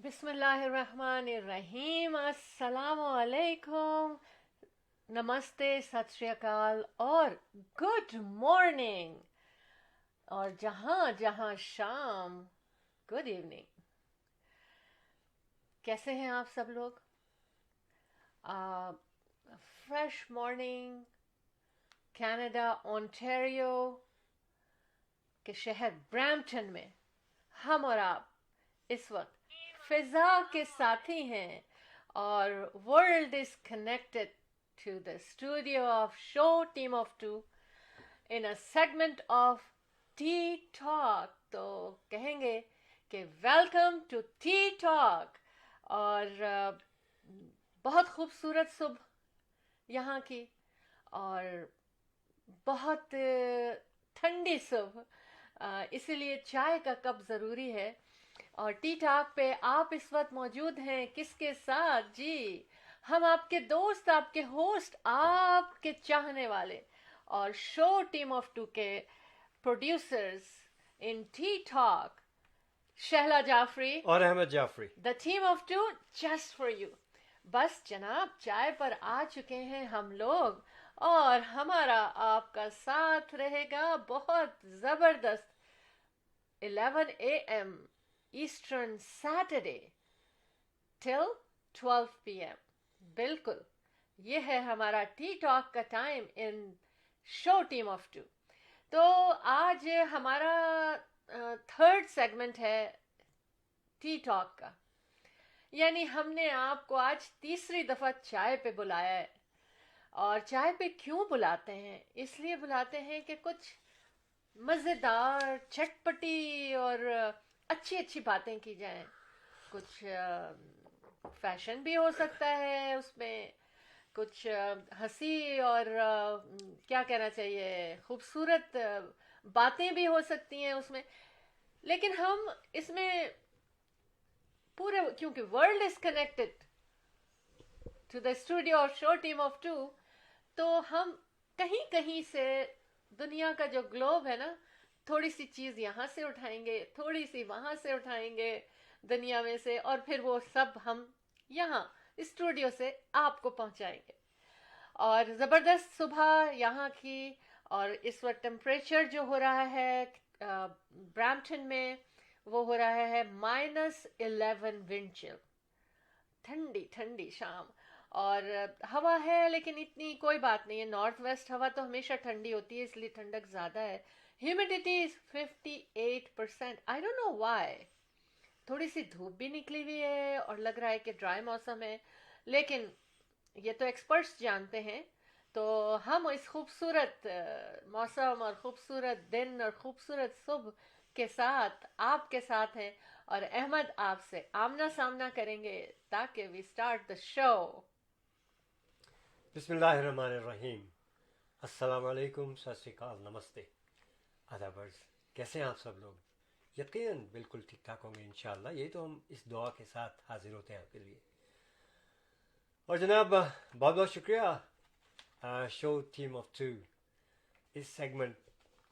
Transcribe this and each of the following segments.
बिस्मिल्लाहिर्रहमानिर्रहीम। अस्सलामु अलैकुम, नमस्ते, सत श्री अकाल और गुड मॉर्निंग, और जहाँ जहाँ शाम, गुड इवनिंग। कैसे हैं आप सब लोग? फ्रेश मॉर्निंग कनाडा ओंटारियो के शहर ब्रैम्पटन में हम और आप इस वक्त फिजा के साथी हैं, और world is connected to the studio of show team of two in a segment of tea talk. तो कहेंगे कि वेलकम टू टी टॉक। और बहुत खूबसूरत सुबह यहाँ की, और बहुत ठंडी सुबह, इसीलिए चाय का कप ज़रूरी है। और टी टॉक पे आप इस वक्त मौजूद हैं किसके साथ जी? हम आपके दोस्त, आपके होस्ट, आपके चाहने वाले और शो टीम ऑफ टू के producers in tea talk, Shahla Jafri और Ahmed Jafri. The team of two just for you. बस जनाब, चाय पर आ चुके हैं हम लोग, और हमारा आपका साथ रहेगा बहुत ज़बरदस्त 11 a.m. Eastern Saturday till 12 p.m. बिल्कुल, ये है हमारा टी टॉक का time in show team of two. तो आज हमारा थर्ड सेगमेंट है टी टॉक का, यानी हमने आपको आज तीसरी दफ़ा चाय पे बुलाया है। और चाय पे क्यों बुलाते हैं? इसलिए बुलाते हैं कि कुछ मज़ेदार, चटपटी और अच्छी अच्छी बातें की जाएं। कुछ फैशन भी हो सकता है उसमें, कुछ हंसी और क्या कहना चाहिए, खूबसूरत बातें भी हो सकती हैं उसमें। लेकिन हम इसमें पूरे, क्योंकि world is connected to the studio और शो टीम ऑफ टू, तो हम कहीं कहीं से दुनिया का जो ग्लोब है ना, थोड़ी सी चीज़ यहाँ से उठाएंगे, थोड़ी सी वहाँ से उठाएंगे दुनिया में से, और फिर वो सब हम यहाँ स्टूडियो से आपको पहुँचाएंगे। और ज़बरदस्त सुबह यहाँ की, और इस वक्त टेम्परेचर जो हो रहा है ब्रैम्पटन में, वो हो रहा है -11 विंड चिल, ठंडी ठंडी शाम। और हवा है, लेकिन इतनी कोई बात नहीं है, नॉर्थ वेस्ट हवा तो हमेशा ठंडी होती है, इसलिए ठंडक ज़्यादा है। Humidity is 58%। I don't know why. थोड़ी सी धूप भी निकली हुई है और लग रहा है कि ड्राई मौसम है, लेकिन ये तो एक्सपर्ट्स जानते हैं। तो हम इस खूबसूरत मौसम और खूबसूरत दिन और खूबसूरत सुबह के साथ आपके साथ हैं, और अहमद आपसे आमना सामना करेंगे ताकि वी स्टार्ट द शो। बिस्मिल्लाहिर्रहमानिर्रहीम। अस्सलाम वालेकुम, सत श्री अकाल, नमस्ते, आदाबर्स। कैसे हैं आप सब लोग? यकीनन बिल्कुल ठीक ठाक होंगे इंशाअल्लाह। यही तो हम इस दुआ के साथ हाजिर होते हैं आपके लिए। और जनाब, बहुत बहुत शुक्रिया शो टीम ऑफ टू इस सेगमेंट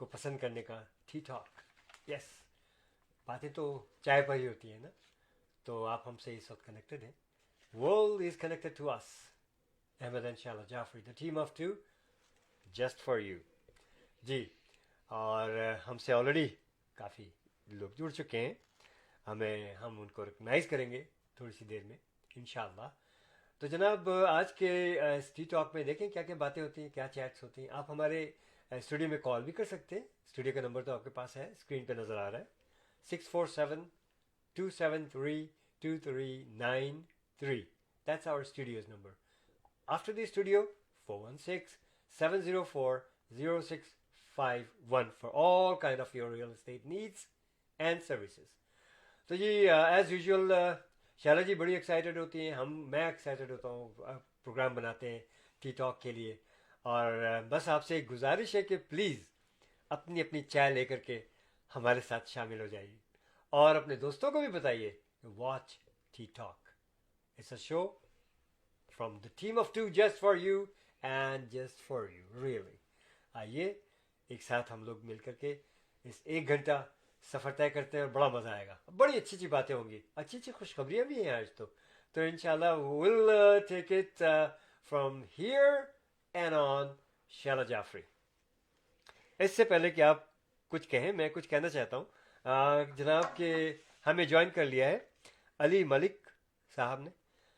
को पसंद करने का। टी टॉक, यस, बातें तो चाय पर ही होती है ना। तो आप हमसे इस वक्त कनेक्टेड हैं, world is connected to us. Ahmed and Shahla Jafri, the team of two just for you ji. और हमसे ऑलरेडी काफ़ी लोग जुड़ चुके हैं, हम उनको रिकगनाइज़ करेंगे थोड़ी सी देर में इंशाअल्लाह। तो जनाब, आज के टी टॉक में देखें क्या क्या बातें होती हैं, क्या चैट्स होती हैं। आप हमारे स्टूडियो में कॉल भी कर सकते हैं। स्टूडियो का नंबर तो आपके पास है, स्क्रीन पे नज़र आ रहा है, 647-273-2393। That's our studio's number. After the studio 416-704-0651 for all kind of your real estate needs and services. तो जी, एज यूजुअल शैला जी बड़ी एक्साइटेड होती हैं, मैं एक्साइटेड होता हूँ, प्रोग्राम बनाते हैं टी टॉक के लिए। और बस आपसे एक गुजारिश है कि प्लीज़ अपनी अपनी चाय लेकर के हमारे साथ शामिल हो जाइए, और अपने दोस्तों को भी बताइए watch tea talk. It's a show from the team of two, just for you and just for you, really. आइए एक साथ हम लोग मिल करके इस 1 घंटा سفر طے کرتے ہیں اور بڑا مزہ آئے گا. بڑی اچھی اچھی باتیں ہوں گی, اچھی اچھی خوشخبریاں بھی ہیں آج تو انشاءاللہ we'll take it from here and on. Sheila Jafri, اس سے پہلے کہ آپ کچھ کہیں میں کچھ کہنا چاہتا ہوں. جناب کہ ہمیں جوائن کر لیا ہے علی ملک صاحب نے,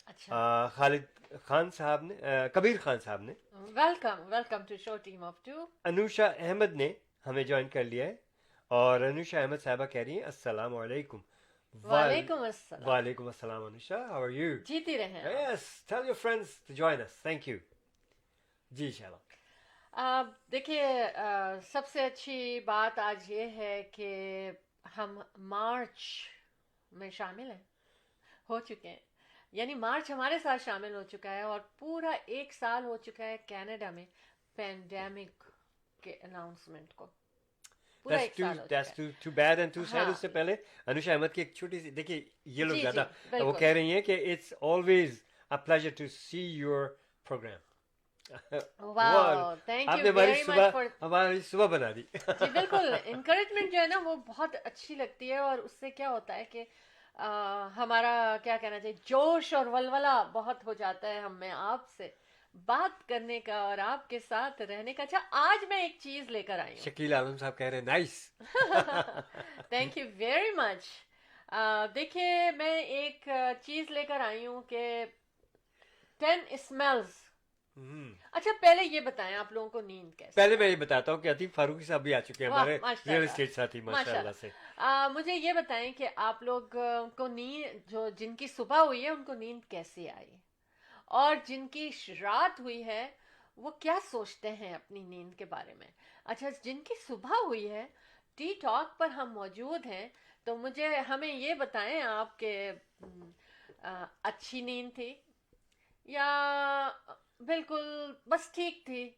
اچھا, خالد خان صاحب نے, کبیر خان صاحب نے, welcome to show team of two. Anusha Ahmed نے ہمیں جوائن کر لیا ہے, اور انوشا احمد صاحبہ کہہ رہی ہیں السلام علیکم. وعلیکم السلام. وعلیکم السلام انوشا, how are you? جیتی رہے ہیں. Yes, tell your friends to join us. Thank you. جی شیلا. دیکھیے, سب سے اچھی بات آج یہ ہے کہ ہم مارچ میں شامل ہیں, ہو چکے ہیں. یعنی مارچ ہمارے ساتھ شامل ہو چکا ہے, اور پورا 1 سال ہو چکا ہے کینیڈا میں پینڈیمک کے اناؤنسمنٹ کو. پورا 1 سال ہو چکا That's ہے. too bad and too sad. ہاں. اس سے پہلے انوشا احمد کی ایک چھوٹی سی, دیکھیے یہ لوگ جی زیادہ جی وہ بالکل. کہہ رہی ہیں کہ it's always a pleasure to see your program. Wow, thank آپ یو نے ویری مچ فار. ہماری صبح بنا دی. جی بالکل, انکریجمنٹ جو ہے نا وہ بہت اچھی لگتی ہے, اور اس سے کیا ہوتا ہے کہ ہمارا کیا کہنا چاہیے, جوش اور ولولہ بہت ہو جاتا ہے ہم میں آپ سے بات کرنے کا اور آپ کے ساتھ رہنے کا. اچھا, آج میں ایک چیز لے کر آئی ہوں. شکیل عالم صاحب کہہ رہے ہیں nice. Thank you very much. دیکھیے, میں ایک چیز لے کر آئی ہوں کہ 10 اسمیلز. اچھا, پہلے یہ بتائیں آپ لوگوں کو نیند کیسے؟ پہلے میں یہ بتاتا ہوں کہ عطیف فاروقی صاحب بھی آ چکے ہیں ہمارے ماشاء ریئل اللہ. اسٹیٹ ساتھی, ماشاء اللہ سے. مجھے یہ بتائیں کہ آپ لوگ کو نیند, جو جن کی صبح ہوئی ہے ان کو نیند کیسی آئی, اور جن کی رات ہوئی ہے وہ کیا سوچتے ہیں اپنی نیند کے بارے میں. اچھا, جن کی صبح ہوئی ہے, ٹی ٹاک پر ہم موجود ہیں, تو ہمیں یہ بتائیں آپ کہ اچھی نیند تھی یا بالکل بس ٹھیک تھی.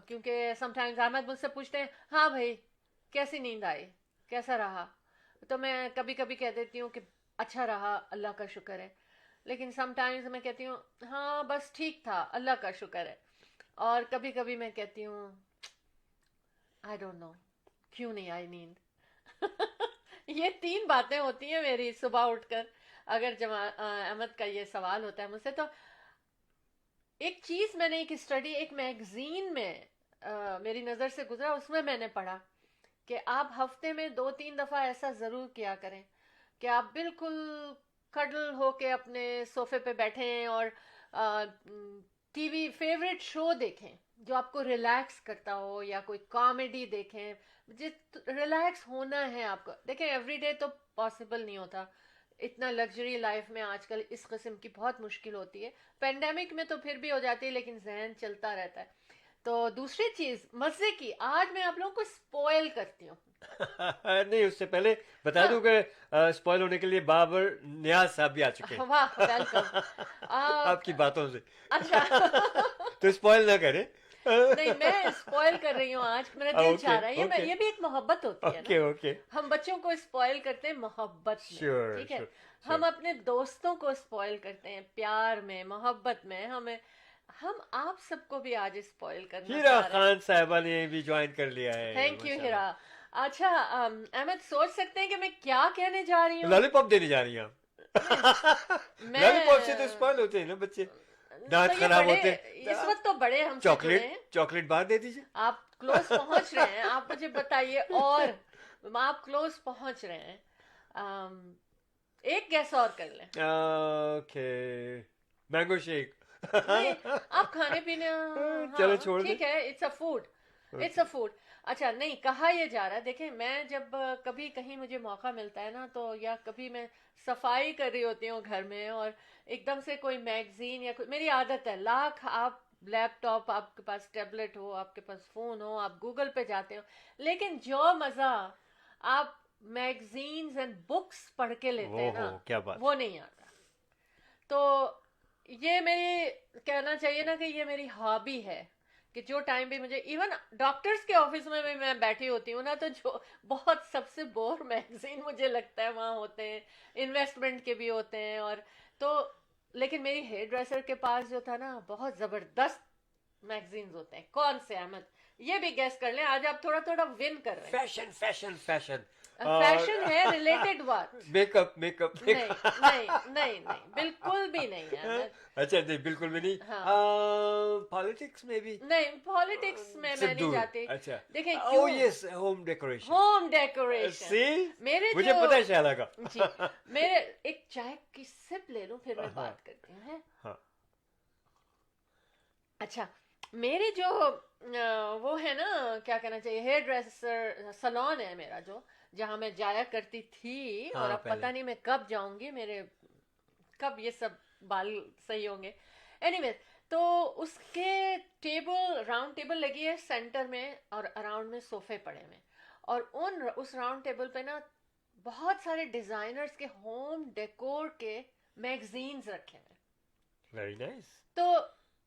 کیونکہ سم ٹائمز احمد مجھ سے پوچھتے ہیں, ہاں بھائی کیسی نیند آئی, کیسا رہا, تو میں کبھی کبھی کہہ دیتی ہوں کہ اچھا رہا, اللہ کا شکر ہے. لیکن سم ٹائمز میں کہتی ہوں ہاں بس ٹھیک تھا, اللہ کا شکر ہے. اور کبھی کبھی میں کہتی ہوں آئی ڈونٹ نو کیوں نہیں آئی نیند. یہ 3 باتیں ہوتی ہیں میری صبح اٹھ کر. اگر احمد کا یہ سوال ہوتا ہے مجھ سے, تو ایک چیز میں نے, ایک اسٹڈی ایک میگزین میں میری نظر سے گزرا, اس میں نے پڑھا کہ آپ ہفتے میں 2-3 دفعہ ایسا ضرور کیا کریں کہ آپ بالکل کڈل ہو کے اپنے صوفے پہ بیٹھیں اور ٹی وی فیوریٹ شو دیکھیں جو آپ کو ریلیکس کرتا ہو, یا کوئی کامیڈی دیکھیں. ریلیکس ہونا ہے آپ کو. دیکھیں ایوری ڈے تو پاسبل نہیں ہوتا, اتنا لگژری لائف میں آج کل اس قسم کی بہت مشکل ہوتی ہے. پینڈیمک میں تو پھر بھی ہو جاتی ہے, لیکن ذہن چلتا رہتا ہے. تو دوسری چیز مزے کی, آج میں آپ لوگوں کو اسپوائل کرتی ہوں. نہیں, اس سے پہلے بتا دوں کہ اسپوائل ہونے کے لیے بابر نیاز صاحب بھی آ چکے ہیں. واہ, ویلکم. آپ کی باتوں سے اچھا, تو اسپوائل نہ کریں. نہیں میں اسپوائل کر رہی ہوں آج, میرا دل چاہ رہا ہے. یہ بھی ایک محبت ہوتی ہے نا. اوکے, ہم بچوں کو اسپوائل کرتے ہیں محبت میں, ٹھیک ہے. ہم اپنے دوستوں کو اسپوائل کرتے ہیں پیار میں, محبت میں. ہم آپ سب کو بھی آج اسپوائل کرنا چاہ رہے ہیں. ہیرا خان صاحبہ نے بھی جوائن کر لیا ہے. تھینک یو ہیرا. اچھا احمد, سوچ سکتے ہیں کہ میں کیا کہنے جا رہی ہوں. لالی پاپ دینے جا رہی ہیں آپ. لالی پاپ سے تو اسپوائل ہوتے ہیں نا بچے, دانت خراب ہوتے ہیں. اس وقت تو بڑے ہم سے جڑے ہیں. چاکلیٹ بار دے دیجیے. آپ کلوز پہنچ رہے ہیں, آپ مجھے بتائیے, اور آپ کلوز پہنچ رہے ہیں. ایک گیس اور کر لیں. Okay, mango shake. آپ کھانے پینے, چلو چھوڑ دیں. ٹھیک ہے, it's a food, it's a food. اچھا, نہیں کہا یہ جا رہا ہے. دیکھیں میں جب کبھی کہیں مجھے موقع ملتا ہے نا, تو یا کبھی میں صفائی کر رہی ہوتی ہوں گھر میں, اور ایک دم سے کوئی میگزین یا کوئی, میری عادت ہے لاکھ, آپ لیپ ٹاپ, آپ کے پاس ٹیبلٹ ہو, آپ کے پاس فون ہو, آپ گوگل پہ جاتے ہو, لیکن جو مزہ آپ میگزینز اینڈ بکس پڑھ کے لیتے ہیں نا, وہ نہیں آتا. تو یہ میری کہنا چاہیے نا کہ یہ میری ہابی ہے کہ جو ٹائم بھی مجھے, ایون ڈاکٹرز کے آفس میں بھی میں بیٹھی ہوتی ہوں نا, تو جو بہت سب سے بور میگزین مجھے لگتا ہے وہاں ہوتے ہیں, انویسٹمنٹ کے بھی ہوتے ہیں. اور تو لیکن میری ہیئر ڈریسر کے پاس جو تھا نا, بہت زبردست میگزینز ہوتے ہیں. کون سے احمد, یہ بھی گیس کر لیں, آج آپ تھوڑا تھوڑا ون کر رہے ہیں. فیشن. फैशन है रिलेटेड बात. मेकअप नहीं नहीं नहीं नहीं, बिल्कुल भी नहीं है. अच्छा नहीं, बिल्कुल भी नहीं. हाँ. पॉलिटिक्स में भी नहीं, पॉलिटिक्स में से मैं नहीं दूर. जाती. अच्छा. देखिए Oh क्यों, yes, home decoration. Home decoration. See? मेरे मुझे जो पता है शायला का. जी, मेरे एक चाय की सिप ले लूं फिर मैं हाँ. बात करती हूँ. हैं? हाँ. अच्छा, मेरे जो वो है ना, क्या कहना चाहिए, हेयर ड्रेसर सलोन है मेरा, जो जहाँ मैं जाया करती थी. हाँ, और अब पहले. पता नहीं मैं कब जाऊंगी, मेरे कब ये सब बाल सही होंगे. एनीवे, तो उसके टेबल, राउंड टेबल लगी है सेंटर में, और अराउंड में सोफे पड़े हुए हैं. और उस राउंड टेबल पे ना बहुत सारे डिजाइनर्स के होम डेकोर के मैगजीन्स रखे हैं. Very nice. तो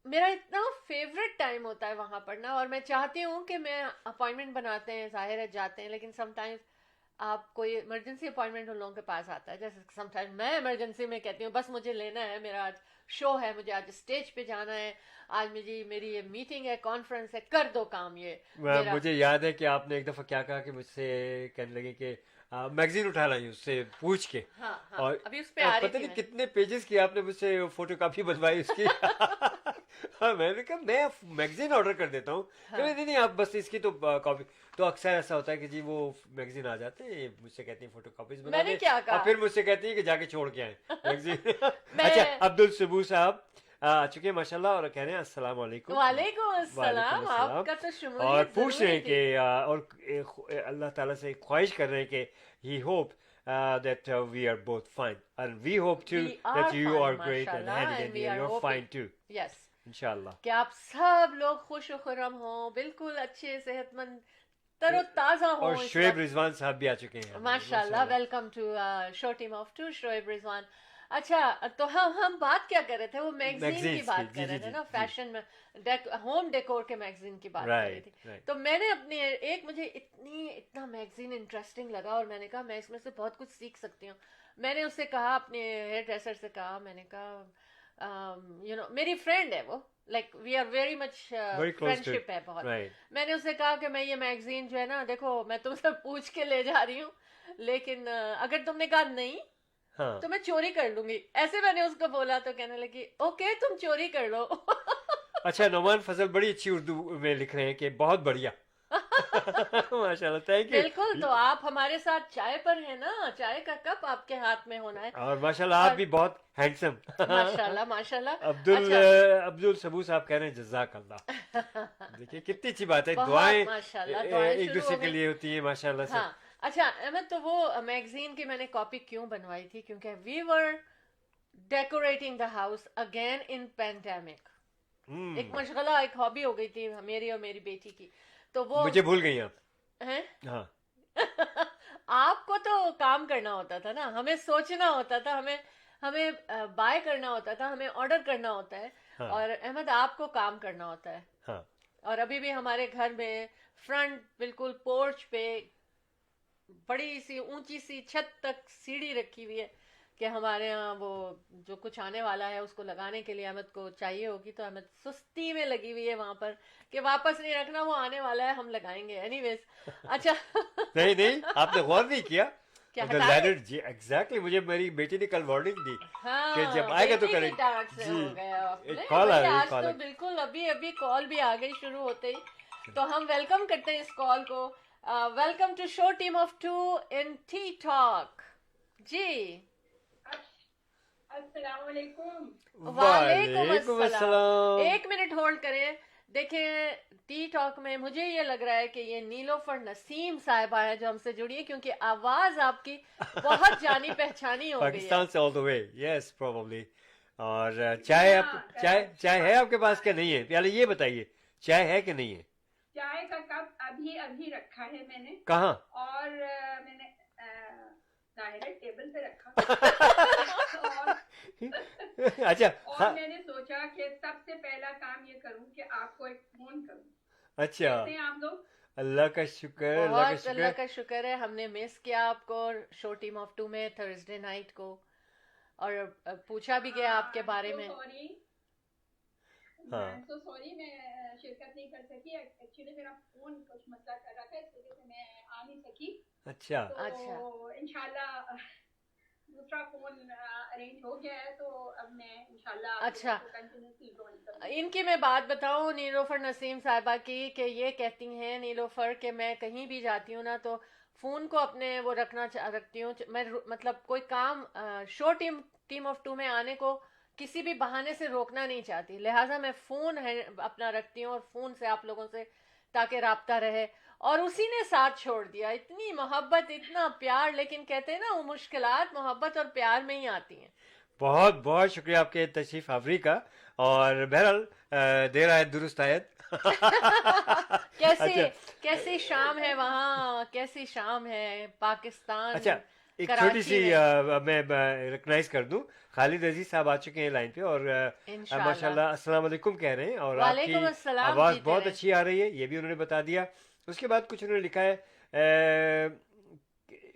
मेरा इतना फेवरेट टाइम होता है वहां पढ़ना. और मैं चाहती हूँ कि मैं अपॉइंटमेंट बनाते हैं, जाहिर है जाते हैं, लेकिन समटाइम्स आप कोई इमरजेंसी अपॉइंटमेंट उन लोगों के पास आता है. जैसे समटाइम्स मैं इमरजेंसी में कहती हूँ बस मुझे लेना है, मेरा आज शो है, मुझे आज स्टेज पे जाना है, आज मेरी ये मीटिंग है, कॉन्फ्रेंस है, कर दो काम ये मेरा. मुझे याद है कि आपने एक दफा क्या कहा कि मुझसे कहने लगे कि मैगजीन उठा लाई उससे पूछ के. हाँ हाँ, और अभी उस पे आ रही पता थी नहीं मैं. कितने पेजेस की आपने मुझसे फोटो कॉपी बनवाई उसकी. हाँ, मैंने कहा मैं मैगजीन ऑर्डर कर देता हूँ. हाँ. नहीं नहीं, आप बस इसकी तो कॉपी. तो अक्सर ऐसा होता है कि जी वो मैगजीन आ जाते हैं, मुझसे कहती है फोटो कॉपीज बना मैंने दे, क्या कहा? और फिर मुझसे कहती है कि जाके छोड़ के आए मैगजीन. मैं- अच्छा, अब्दुल सबू साहब आ चुके हैं माशाल्लाह, और कह रहे हैं अस्सलाम वालेकुम. वालेकुम अस्सलाम. अस्सलाम. आपका तो और शुमूलियत पूछ रहे जरूरी हैं थी. कि और अल्लाह ताला से ख्वाहिश कर रहे हैं कि ही hope that we are both fine, and we hope too We are that you fine, are great and mashallah, healthy, and and we are you're hoping. fine too, Yes. इंशाल्लाह. कि आप सब लोग खुश व खुर्रम हो, बिल्कुल अच्छे, सेहतमंद, तरोताजा हो. और शोएब रिजवान साहब भी आ चुके हैं. माशाल्लाह. Welcome to show team of two, Shoaib Rizwan. अच्छा, तो हम बात क्या कर रहे थे, वो मैगजीन की Magazines बात की, कर रहे जी, थे जी, ना, जी. फैशन में होम डेकोर के मैगजीन की बात कर रही Right, थी. right. तो मैंने अपनी एक, मुझे इतना मैगजीन इंटरेस्टिंग लगा, और मैंने कहा मैं इसमें से बहुत कुछ सीख सकती हूँ. मैंने उससे कहा, अपने हेयर ड्रेसर से कहा, मैंने कहा मेरी फ्रेंड है वो, like we are very much Very close to friendship है बहुत. right. मैंने उससे कहा कि मैं ये मैगजीन जो है ना, देखो मैं तुमसे पूछ के ले जा रही हूँ, लेकिन अगर तुमने कहा नहीं हाँ. तो मैं चोरी कर लूंगी. ऐसे मैंने उसको बोला, तो कहने लगी ओके तुम चोरी कर लो. अच्छा, नोमान फजल बड़ी अच्छी उर्दू में लिख रहे हैं कि बहुत बढ़िया. माशाल्लाह, थैंक यू. बिल्कुल. तो आप हमारे साथ चाय पर है ना, चाय का कप आपके हाथ में होना है. और माशाल्लाह आप और- भी बहुत हैंडसम. माशाल्लाह माशाल्लाह. अब्दुल सबू साहब कह रहे हैं जज़ाक अल्लाह. देखिए कितनी अच्छी बात है. बहुत दुआएं माशाल्लाह, दुआएं एक शुरू दूसरे हो के गई. लिए होती है माशाल्लाह से. हाँ. अच्छा अहमद, तो वो मैगजीन की मैंने कॉपी क्यों बनवाई थी, क्योंकि we were decorating the house again in pandemic. Hmm, एक मशगला, एक हॉबी हो गई थी मेरी और मेरी बेटी की. तो वो मुझे भूल गई आप. हैं. हाँ. आपको तो काम करना होता था ना, हमें सोचना होता था, हमें बाय करना होता था, हमें ऑर्डर करना होता है. हाँ. और अहमद आपको काम करना होता है. हाँ. और अभी भी हमारे घर में फ्रंट बिल्कुल पोर्च पे बड़ी सी ऊंची सी छत तक सीढ़ी रखी हुई है कि हमारे यहाँ वो जो कुछ आने वाला है उसको लगाने के लिए अहमद को चाहिए होगी, तो अहमद सुस्ती में लगी हुई है वहां पर कि वापस नहीं रखना, वो आने वाला है, हम लगाएंगे. एनीवेज. अच्छा. नहीं नहीं, आपने गौर नहीं किया. क्या The हटा ladder, जी एग्जैक्टली. मुझे मेरी बेटी ने कल वार्निंग दी हाँ, कि जब आएगा तो बेटी की करें. डांट से जी. हो गया आपने. एक कॉल आ वही रही है, आज कॉल तो आ- बिल्कुल अभी अभी कॉल भी आ गई शुरू होते ही. तो हम वेलकम करते हैं इस कॉल को. Welcome to show team of two in tea talk. जी. अस्सलाम वालेकुम. वालेकुम अस्सलाम. अस्सलाम. एक मिनट होल्ड करें. देखिए, टी टॉक में मुझे ये लग रहा है कि ये नीलोफर नसीम साहिबा है जो हमसे जुड़ी है, क्योंकि आवाज आपकी बहुत जानी पहचानी हो गई है. पाकिस्तान से all the way. Yes probably. और चाय है आपके पास क्या नहीं है? पहले ये बताइए, चाय है कि नहीं है? चाय का कप अभी रखा है मैंने, कहाँ? और मैंने जाहिर है टेबल पे रखा. और अच्छा. हाँ. मैंने सोचा कि सबसे पहला काम ये करूं कि आपको एक फोन करूं. अच्छा, कैसे हैं आप लोग? अल्लाह का शुक्र, अल्लाह का बहुत अल्लाह शुक्र. का शुक्र है. हमने मिस किया आपको शो टीम ऑफ टू में थर्सडे नाइट को, और पूछा भी गया आपके बारे में. सॉरी. हाँ. तो सॉरी मैं शिरकत नहीं कर सकी. एक्चुअली मेरा फोन कुछ मसला कर रहा था, इस वजह से मैं आ नहीं सकी. अच्छा अच्छा। तो इंशाल्लाह दूसरा फोन अरेंज हो गया है, तो अब मैं इंशाल्लाह आपके अच्छा, को कंटिन्यूसली ज्वाइन करूंगी. इनकी मैं बात बताऊं नीलोफर नसीम साहिबा की, कि ये कहती हैं नीलोफर कि मैं कहीं भी जाती हूँ ना तो फ़ोन को अपने वो रखती हूँ। मैं मतलब कोई काम शो टीम ऑफ टू में आने को किसी भी बहाने से रोकना नहीं चाहती, लिहाजा मैं फ़ोन है अपना रखती हूँ, और फ़ोन से आप लोगों से ताकि राब्ता रहे। और उसी ने साथ छोड़ दिया, इतनी मोहब्बत इतना प्यार, लेकिन कहते हैं ना वो मुश्किलात मोहब्बत और प्यार में ही आती हैं। बहुत बहुत शुक्रिया आपके तशरीफ आवरी का। और बहरहाल देर आयत दुरुस्त आयत। कैसे अच्छा कैसी शाम है वहाँ, कैसी शाम है पाकिस्तान, अच्छा, एक छोटी कराची सी में। मैं रिकग्नाइज कर दूं, खालिद अजीज साहब आ चुके हैं लाइन पे, और इंशाल्लाह। माशाल्लाह अस्सलाम वालेकुम कह रहे हैं, और आपकी वालेकुम अस्सलाम, आवाज़ जीते बहुत रहे। अच्छी आ रही है, ये भी उन्होंने बता दिया। उसके बाद कुछ उन्होंने लिखा है,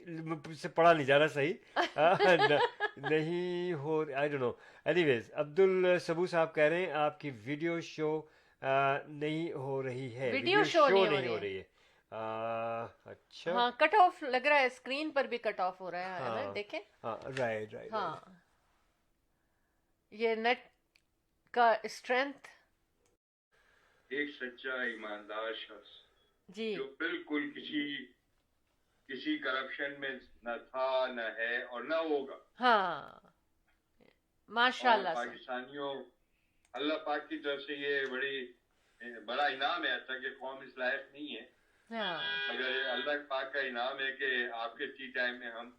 मुझसे पढ़ा नहीं जा रहा सही। नहीं हो, I don't know. Anyways, Abdul सबू साहब कह रहे हैं आपकी वीडियो शो नहीं हो रही है, वीडियो वीडियो शो शो नहीं हो नहीं रही हो है। रही है। अच्छा, हाँ, कट ऑफ लग रहा है, स्क्रीन पर भी कट ऑफ हो रहा है ना, हाँ देखें। हाँ, राइट राइट राइट। हाँ, ये नेट का स्ट्रेंथ। एक सच्चा ईमानदार शख्स जी। जो बिल्कुल किसी करप्शन में न था, न है और न होगा। हाँ, और माशाल्लाह से। पाकिस्तानियों, अल्लाह पाक की तरफ से ये बड़ा इनाम है, ताकि कौम इस लायक नहीं है, हाँ, मगर अल्लाह पाक का इनाम है कि आपके टी टाइम में हम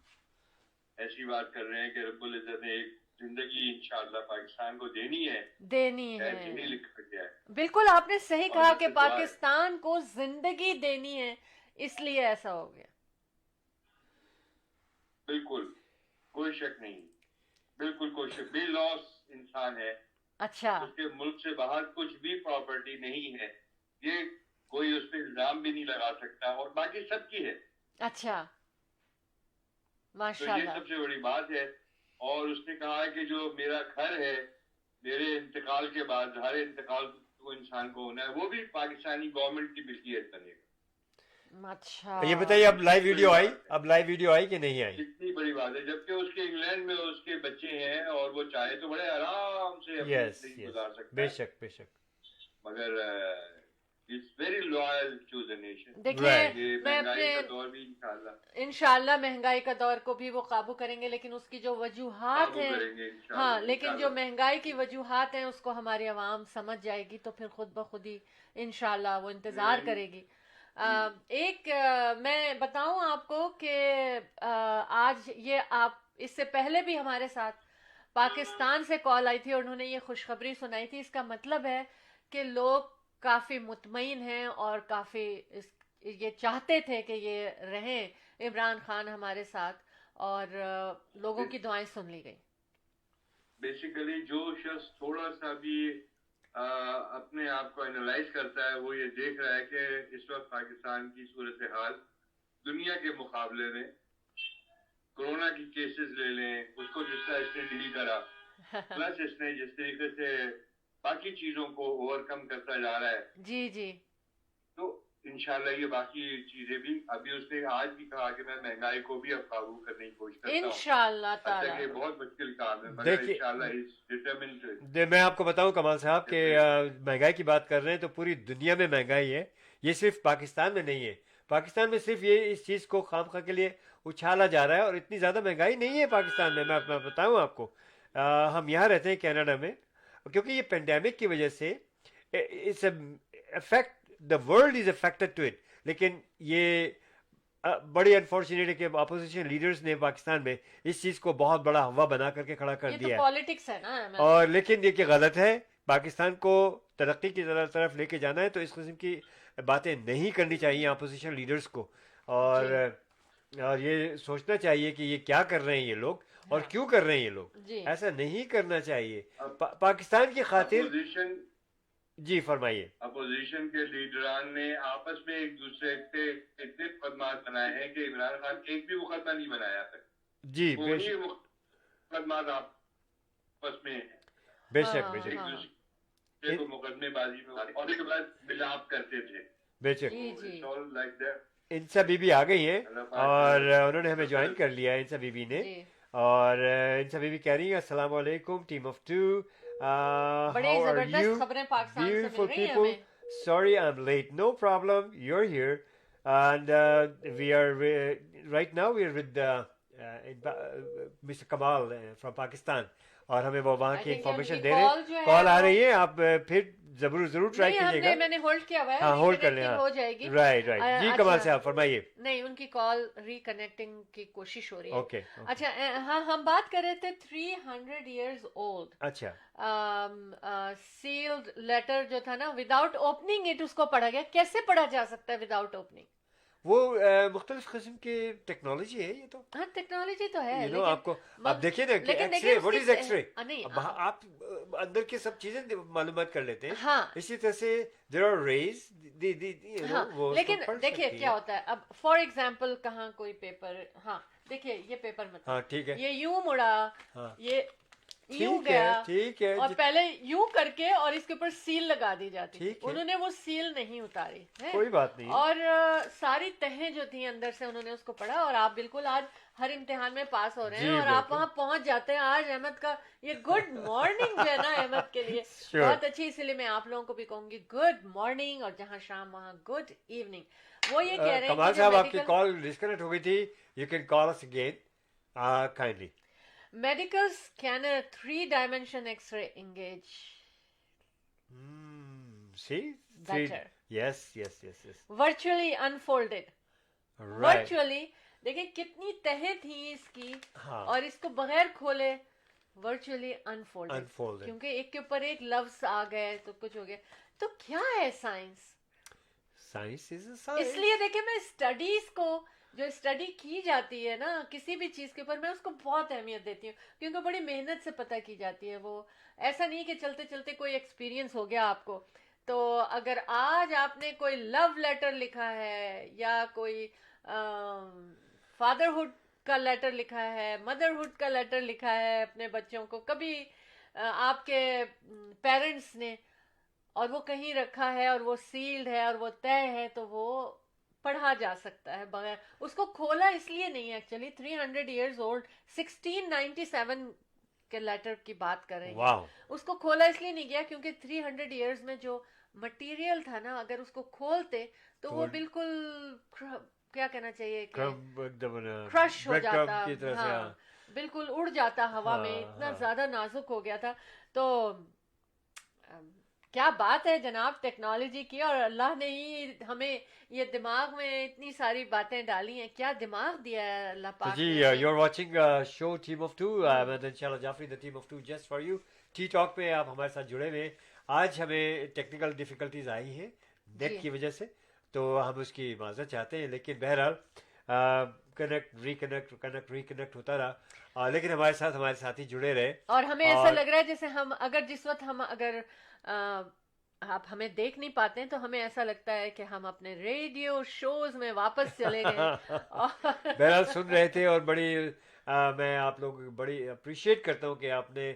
ऐसी बात कर रहे हैं कि रब्बुल इज्जत ने एक जिंदगी इंशाअल्लाह पाकिस्तान को देनी है, देनी शायद यही है। लिखा गया है। बिल्कुल आपने सही और कहा कि मुझसे दुआ है, पाकिस्तान को जिंदगी देनी है, इसलिए ऐसा हो गया। बिल्कुल कोई शक नहीं, बिल्कुल कोई शक, बेलॉस इंसान है, अच्छा। उसके मुल्क से बाहर कुछ भी प्रॉपर्टी नहीं है, ये कोई उस पर इल्जाम भी नहीं लगा सकता, और बाकी सबकी है। अच्छा, तो ये माशाल्लाह। सबसे बड़ी बात है। और उसने कहा है कि जो मेरा घर है, मेरे इंतकाल के बाद हर इंतकाल को इंसान को होना है, वो भी पाकिस्तानी गवर्नमेंट की मिल्कियत बनेगा। अच्छा। ये बताइए, अब लाइव बड़ी वीडियो आई, बात है, अब लाइव वीडियो आई कि नहीं आई? कितनी बड़ी बात है, जबकि उसके इंग्लैंड में उसके बच्चे हैं और वो चाहे तो बड़े आराम से अपनी यस जिंदगी यस, गुजार सकता है, बेशक बेशक। मगर it's very loyal to the nation. देखिए, राइट। ये मैं महंगाई का अपने दौर भी इंशाल्लाह इंशाल्लाह महंगाई का दौर को भी वो काबू करेंगे, लेकिन उसकी जो वजूहात काबू हैं, करेंगे इंशाल्लाह, हाँ, लेकिन जो इंशाल्लाह। महंगाई की वजूहात हैं उसको हमारी आवाम समझ जाएगी, तो फिर खुद ब खुद ही इंशाल्लाह वो इंतज़ार करेगी। मैं बताऊं आपको कि आज ये आप इससे पहले भी हमारे साथ पाकिस्तान से कॉल आई थी और उन्होंने ये खुशखबरी सुनाई थी। इसका मतलब है कि लोग काफ़ी मुतमईन हैं और काफ़ी ये चाहते थे कि ये रहें इमरान खान हमारे साथ, और लोगों की दुआएं सुन ली गई। बेसिकली जो शख्स थोड़ा सा भी अपने आप को एनालाइज करता है, वो ये देख रहा है कि इस वक्त पाकिस्तान की सूरत हाल दुनिया के मुकाबले में, कोरोना की केसेस ले लें, उसको जिस तरह इसने डील करा, प्लस इसने जिस तरीके से बाकी चीजों को ओवरकम करता जा रहा है, जी जी। तो इंशाल्लाह ये बाकी चीजें भी, अभी उसने आज भी कहा कि मैं महंगाई को भी अब काबू करने की कोशिश करता हूँ। इंशाल्लाह ताला। अच्छा, ये बहुत मुश्किल काम है, मगर देखिए, इंशाल्लाह इज डिटरमिन्ड टू इट। मैं आपको बताऊं कमाल साहब कि महंगाई की बात कर रहे हैं तो पूरी दुनिया में महंगाई है, ये सिर्फ पाकिस्तान में नहीं है। पाकिस्तान में सिर्फ ये इस चीज़ को खामखा के लिए उछाला जा रहा है, और इतनी ज़्यादा महंगाई नहीं है पाकिस्तान में। मैं बताऊं आपको, हम यहाँ रहते हैं कनाडा में, क्योंकि ये पेंडेमिक की वजह से it's affect, the world is affected to it, लेकिन ये बड़ी अनफॉर्चुनेट है कि अपोजिशन लीडर्स ने पाकिस्तान में इस चीज़ को बहुत बड़ा हवा बना करके खड़ा कर ये तो दिया है। पॉलिटिक्स है ना। और लेकिन ये कि गलत है, पाकिस्तान को तरक्की की तरफ लेके जाना है तो इस किस्म की बातें नहीं करनी चाहिए अपोजिशन लीडर्स को। और ये सोचना चाहिए कि ये क्या कर रहे हैं ये लोग, और हाँ। क्यों कर रहे हैं ये लोग। जी। ऐसा नहीं करना चाहिए पाकिस्तान की खातिर। अपोजिशन जी फरमाइए। अपोजिशन के लीडरान ने आपस में एक दूसरे पे इतने मुकदमात बनाए हैं कि इमरान खान एक भी मुकदमा नहीं बनाया था। जी उन्हीं मुकदमात आपस में हैं। बेशक हाँ, बेशक एक हाँ। दूसरे को मुकदमेबाजी में और उसके बाद मिलाप करते थे। बेशक। जी जी। It's all like that. इंसा बीबी आ गई हैं अल्लाह पाक और उन्होंने हमें ज्वाइन कर लिया है, इंसा बीबी ने. जी और इंसा बीबी कह रही है अस्सलाम वालेकुम टीम ऑफ टू, बड़ी हाउ आर जबरदस्त यू खबरें पाकिस्तान से मिल ब्यूटीफुल रही हैं पीपल, हमें. sorry I'm late, no problem, you're here. And we are right now we are with Mr. Kamal from Pakistan, और हमें वो वहाँ I की think इंफॉर्मेशन उनकी दे रहे call जो हैं. है कॉल आ वो- रही है, आप फिर जरूर ट्राई नहीं कीजिएगा. मैंने होल्ड किया हुआ है, हाँ होल्ड कर reconnecting लें. हो जाएगी. राइट जी कमाल अच्छा, साहब फरमाइए. नहीं उनकी कॉल रिकनेक्टिंग की कोशिश हो रही है. ओके अच्छा हाँ हम बात कर रहे थे 300 years old अच्छा सील्ड लेटर जो था ना, विदाउट ओपनिंग इट उसको पढ़ा गया. कैसे पढ़ा जा सकता है विदाउट ओपनिंग? वो मुख्तलिफ किस्म की टेक्नोलॉजी है ये तो. हाँ टेक्नोलॉजी तो है यू नो लेकिन आपको आप देखिए ना कि लेकिन एक्सरे, व्हाट उसकी इज एक्सरे? नहीं अब आप अंदर की सब चीजें मालूमात कर लेते हैं. हाँ इसी तरह से there are raise you know हाँ वो लेकिन उसको पढ़ देखिए सकती क्या है. होता है. अब फॉर एग्जाम्पल कहाँ कोई पेपर, हाँ देखिए ये पेपर मत, हाँ ठीक है. ये यूं मुड़ा, हाँ ये यूं ठीक गया, है ठीक है और पहले यूं करके और इसके ऊपर सील लगा दी जाती. ठीक है. उन्होंने वो सील नहीं उतारी है. कोई बात नहीं. और सारी तहें जो थी अंदर से उन्होंने उसको पढ़ा, और आप बिल्कुल आज हर इम्तिहान में पास हो रहे हैं. जी, और आप बिल्कुल. वहाँ पहुंच जाते हैं. आज अहमद का ये गुड मॉर्निंग जो है ना अहमद के लिए Sure. बहुत अच्छी, इसलिए मैं आप लोगों को भी कहूंगी गुड मॉर्निंग, और जहाँ शाम वहाँ गुड इवनिंग. वो ये कह रहे हैं कमाल कि जो साहब आपकी medical- कॉल डिस्कनेक्ट हो गई थी. You can call us again kindly. medical scanner 3-dimension x-ray engage See? better Yes. virtually unfolded. Right. Virtually देखिए कितनी तहें थी इसकी, हाँ. और इसको बगैर खोले वर्चुअली अनफोल्डेड, Unfolded. क्योंकि एक के ऊपर एक लफ्ज आ गए तो कुछ हो गया. तो क्या है science? Science is a science. इसलिए देखिए मैं स्टडीज को, जो स्टडी की जाती है ना किसी भी चीज के ऊपर, मैं उसको बहुत अहमियत देती हूँ, क्योंकि बड़ी मेहनत से पता की जाती है. वो ऐसा नहीं कि चलते चलते कोई एक्सपीरियंस हो गया आपको. तो अगर आज आपने कोई लव लेटर लिखा है, या कोई फादरहुड का लेटर लिखा है, मदरहुड का लेटर लिखा है अपने बच्चों को, कभी आपके पेरेंट्स ने, और वो कहीं रखा है और वो सील्ड है और वो तय है, तो वो पढ़ा जा सकता है बगैर उसको खोला. इसलिए नहीं एक्चुअली 300 years old 1697 के लेटर की बात कर रहे हैं. Wow. उसको खोला इसलिए नहीं गया क्योंकि 300 years में जो मटेरियल था ना, अगर उसको खोलते तो वो बिल्कुल क्या कहना चाहिए कि क्रश हो जाता. की तरह से. हाँ, हाँ. बिल्कुल उड़ जाता हवा में, हाँ, इतना हाँ. ज्यादा नाजुक हो गया था. तो क्या बात है जनाब टेक्नोलॉजी की, और अल्लाह ने ही हमें ये दिमाग में इतनी सारी बातें डाली हैं. क्या दिमाग दिया है अल्लाह तो पाक जी ने हमें. you're watching show Team of Two. मैं इंशाल्लाह Jafri the team of two just for you. Tea talk पे आप हमारे साथ जुड़े हुए. आज हमें टेक्निकल डिफिकल्टीज आई हैं नेट जी. की वजह से, तो हम उसकी माजरत चाहते हैं. लेकिन बहरहाल रिकनेक्ट होता रहा. लेकिन हमारे साथ हमारे साथी जुड़े रहे. और हमें ऐसा और- लग रहा है जैसे हम अगर जिस वक्त हम अगर आप हमें देख नहीं पाते हैं, तो हमें ऐसा लगता है कि हम अपने रेडियो शोज में वापस चले गए. और बहरहाल सुन रहे थे, और बड़ी मैं आप लोगों को बड़ी अप्रिशिएट करता हूँ कि आपने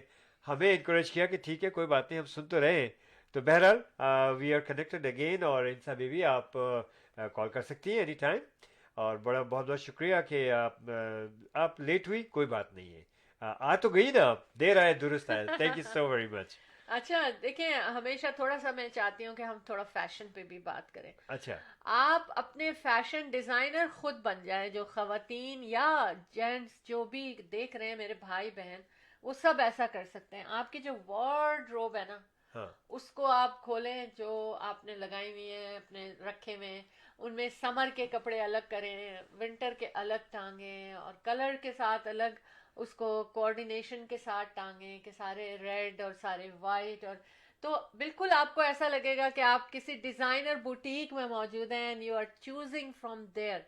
हमें इंकरेज किया कि ठीक है कोई बात नहीं, हम सुन तो रहे हैं. तो बहरहाल वी आर कनेक्टेड अगेन. और इंसा बीबी आप कॉल कर सकती हैं एनी टाइम. और बहुत बहुत शुक्रिया कि आप लेट हुई, कोई बात नहीं है. आ तो गई ना, आप देर आए दुरुस्त आए. Thank you so very much. अच्छा देखें, हमेशा थोड़ा सा मैं चाहती हूँ कि हम थोड़ा फैशन पे भी बात करें. अच्छा. आप अपने फैशन डिजाइनर खुद बन जाए. जो खवातीन या जेंट्स जो भी देख रहे हैं, मेरे भाई बहन, वो सब ऐसा कर सकते हैं. आपकी जो वार्डरोब है ना, हाँ. उसको आप खोलें, जो आपने लगाई हुई है अपने रखे हुए, उनमें समर के कपड़े अलग करें, विंटर के अलग टांगें, और कलर के साथ अलग उसको कोऑर्डिनेशन के साथ टांगें कि सारे रेड और सारे वाइट. और तो बिल्कुल आपको ऐसा लगेगा कि आप किसी डिजाइनर बुटीक में मौजूद हैं, and you are choosing from there.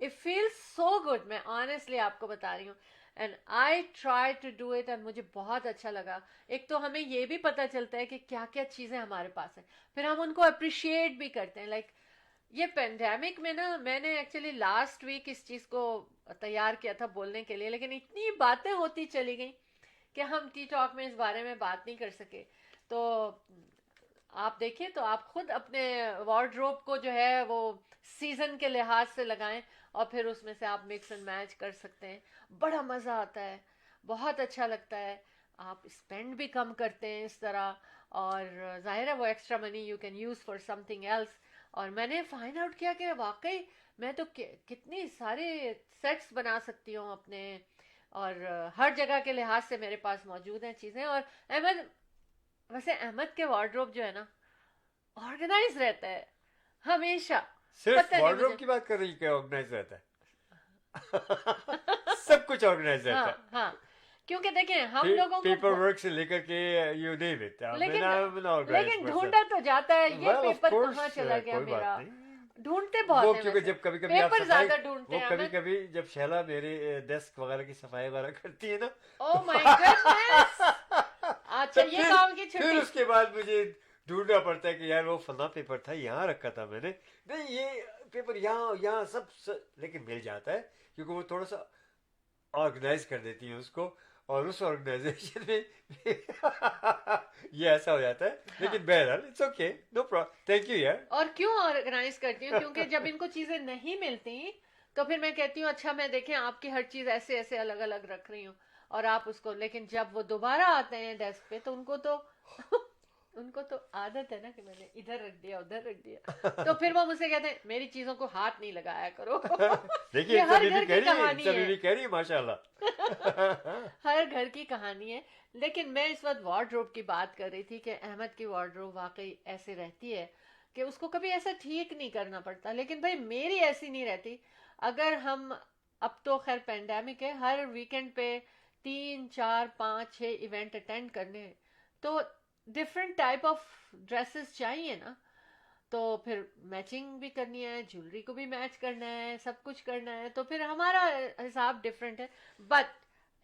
It feels so good. मैं ऑनेस्टली आपको बता रही हूँ, and I try to do it, and मुझे बहुत अच्छा लगा. एक तो हमें ये भी पता चलता है कि क्या क्या चीज़ें हमारे पास हैं, फिर हम उनको अप्रिशिएट भी करते हैं. लाइक ये पेंडेमिक में ना, मैंने एक्चुअली लास्ट वीक इस चीज़ को तैयार किया था बोलने के लिए, लेकिन इतनी बातें होती चली गई कि हम टी टॉक में इस बारे में बात नहीं कर सके. तो آپ دیکھیں تو آپ خود اپنے وارڈروب کو جو ہے وہ سیزن کے لحاظ سے لگائیں اور پھر اس میں سے آپ مکس اینڈ میچ کر سکتے ہیں. بڑا مزہ آتا ہے, بہت اچھا لگتا ہے, آپ اسپینڈ بھی کم کرتے ہیں اس طرح, اور ظاہر ہے وہ extra money you can use for something else. اور میں نے فائنڈ آؤٹ کیا کہ واقعی میں تو کتنی سارے سیٹس بنا سکتی ہوں اپنے, اور ہر جگہ کے لحاظ سے میرے پاس موجود ہیں چیزیں. اور احمد, ویسے احمد کے وارڈروب جو ہے نا آرگنائز رہتا ہے ہمیشہ. صرف پتہ نہیں وارڈروب مجھے, کی بات کر رہی کہ آرگنائز رہتا ہے؟ سب کچھ آرگنائز ہاں رہتا ہے, ہاں, کیونکہ دیکھیں ہم لوگوں پیپر کو, ورک سے لے کر کے یو نیم اٹ. لیکن ڈھونڈا تو جاتا ہے, یہ پیپر کہاں چلا گیا کوئی بات میرا, نہیں. ڈھونڈتے وہ بہت ہیں کیونکہ ویسے, جب کبھی کبھی آپ پیپر صفائی, زیادہ ڈھونڈتے وہ ہیں کبھی احمد. کبھی جب شیلا میرے ڈیسک وغیرہ کی صفائی وغیرہ کرتی ہے نا, او مائی گڈنس, اچھا تو یہ کام کی پھر چھٹی. اس کے بعد مجھے ڈھونڈنا پڑتا ہے کہ یار وہ فلاں پیپر تھا, یہاں رکھا تھا میں نے, نہیں یہ پیپر یہاں سب, لیکن مل جاتا ہے کیونکہ وہ تھوڑا سا آرگنائز کر دیتی ہیں اس کو, اور اس آرگنائزیشن میں یہ ایسا ہو جاتا ہے. لیکن بہرحال it's okay, no problem, thank you یار. اور کیوں آرگنائز کرتی ہوں, کیونکہ جب ان کو چیزیں نہیں ملتی تو پھر میں کہتی ہوں اچھا میں دیکھیں آپ کی ہر چیز ایسے ایسے الگ الگ رکھ رہی ہوں, اور آپ اس کو, لیکن جب وہ دوبارہ آتے ہیں ڈیسک پہ تو ان کو تو عادت ہے نا کہ میں نے ادھر رکھ دیا ادھر رکھ دیا, تو پھر وہ مجھ سے کہتے ہیں میری چیزوں کو ہاتھ نہیں لگایا کرو. دیکھیے یہ ہر گھر کی کہانی کہہ رہی ہے ماشاء اللہ. ہر گھر کی کہانی ہے. لیکن میں اس وقت وارڈروب کی بات کر رہی تھی کہ احمد کی وارڈروب واقعی ایسے رہتی ہے کہ اس کو کبھی ایسا ٹھیک نہیں کرنا پڑتا. لیکن بھائی میری ایسی نہیں رہتی. اگر ہم, اب تو خیر پینڈیمک ہے, ہر ویکنڈ پہ 3 4 5 6 ایونٹ اٹینڈ کرنے ہیں, تو ڈفرینٹ ٹائپ آف ڈریسز چاہیے نا, تو پھر میچنگ بھی کرنی ہے, جولری کو بھی میچ کرنا ہے, سب کچھ کرنا ہے, تو پھر ہمارا حساب ڈفرینٹ ہے. But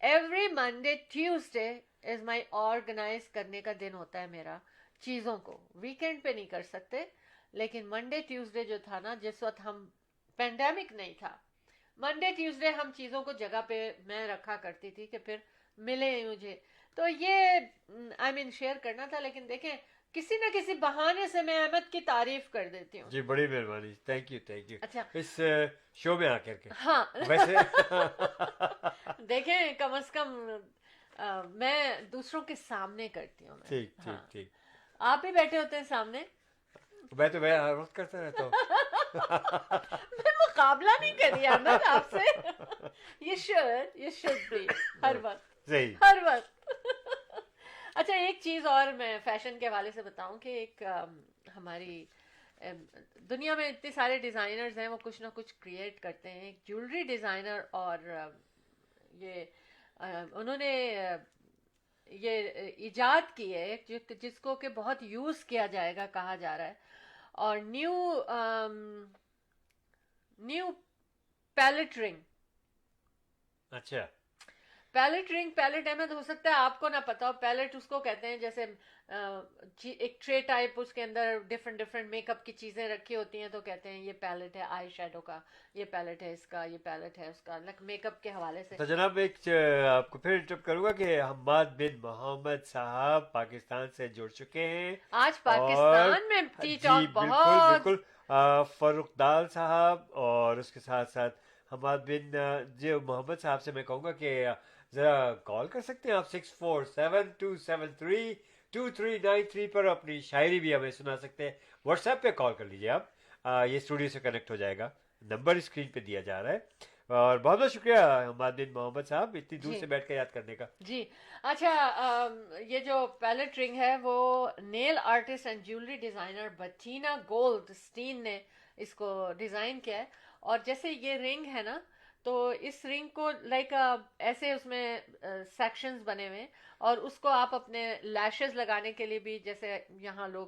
every Monday Tuesday is my organise کرنے کا دن ہوتا ہے میرا چیزوں کو. ویکینڈ پہ نہیں کر سکتے, لیکن منڈے ٹیوزڈے جو تھا نا, جس وقت ہم پینڈیمک نہیں تھا, منڈے ٹیوزڈے ہم چیزوں کو جگہ پہ میں رکھا کرتی تھی کہ پھر ملے مجھے. تو یہ آئی مین شیئر کرنا تھا. لیکن دیکھیں کسی نہ کسی بہانے سے میں احمد کی تعریف کر دیتی ہوں. جی بڑی مہربانی, تھینک یو اچھا اس شو میں آ کر کے. ہاں ویسے دیکھیں کم از کم میں دوسروں کے سامنے کرتی ہوں. ٹھیک ٹھیک ٹھیک, آپ بھی بیٹھے ہوتے ہیں سامنے, میں تو ہر وقت کرتا رہتا ہوں. میں مقابلہ نہیں کری احمد آپ سے. یہ شوڈ بھی ہر وقت, صحیح. ہر وقت. اچھا ایک چیز اور میں فیشن کے حوالے سے بتاؤں کہ ایک ہماری دنیا میں اتنے سارے ڈیزائنرز ہیں, وہ کچھ نہ کچھ کریٹ کرتے ہیں. ایک جیولری ڈیزائنر, اور یہ انہوں نے یہ ایجاد کی ہے جس کو کہ بہت یوز کیا جائے گا کہا جا رہا ہے, اور نیو پیلٹ رنگ. اچھا پیلٹ رنگ, پیلٹ احمد ہو سکتا ہے آپ کو نہ پتا ہو. پیلٹ اس کو کہتے ہیں جیسے ایک ٹرے ٹائپ, اس کے اندر ڈفرنٹ ڈفرنٹ میک اپ کی چیزیں رکھی ہوتی ہیں, تو کہتے ہیں یہ پیلٹ ہے آئی شیڈو کا, یہ پیلٹ ہے اس کا, یہ پیلٹ ہے اس کا, لائک میک اپ کے حوالے سے. تو جناب ایک آپ کو پھر انٹرپٹ کروں گا کہ حماد بن محمد صاحب پاکستان سے جڑ چکے ہیں آج پاکستان میں ٹی ٹاک بہت. بالکل فاروق دال صاحب, اور اس کے ساتھ ساتھ حماد بن جو محمد صاحب سے میں کہوں گا کہ ذرا کال کر سکتے ہیں آپ 6472732393 پر, اپنی شاعری بھی ہمیں سنا سکتے ہیں. واٹس ایپ پہ کال کر لیجیے آپ, یہ اسٹوڈیو سے کنیکٹ ہو جائے گا, نمبر اسکرین پہ دیا جا رہا ہے. اور بہت بہت شکریہ حماد بن محمد صاحب اتنی دور سے بیٹھ کے یاد کرنے کا. جی اچھا, یہ جو پیلٹ رنگ ہے وہ nail artist and jewellery designer Bettina Goldstein نے اس کو ڈیزائن کیا ہے. اور جیسے یہ رنگ ہے نا, تو اس رنگ کو لائک ایسے اس میں سیکشنز بنے ہوئے, اور اس کو آپ اپنے لیشز لگانے کے لیے بھی, جیسے یہاں لوگ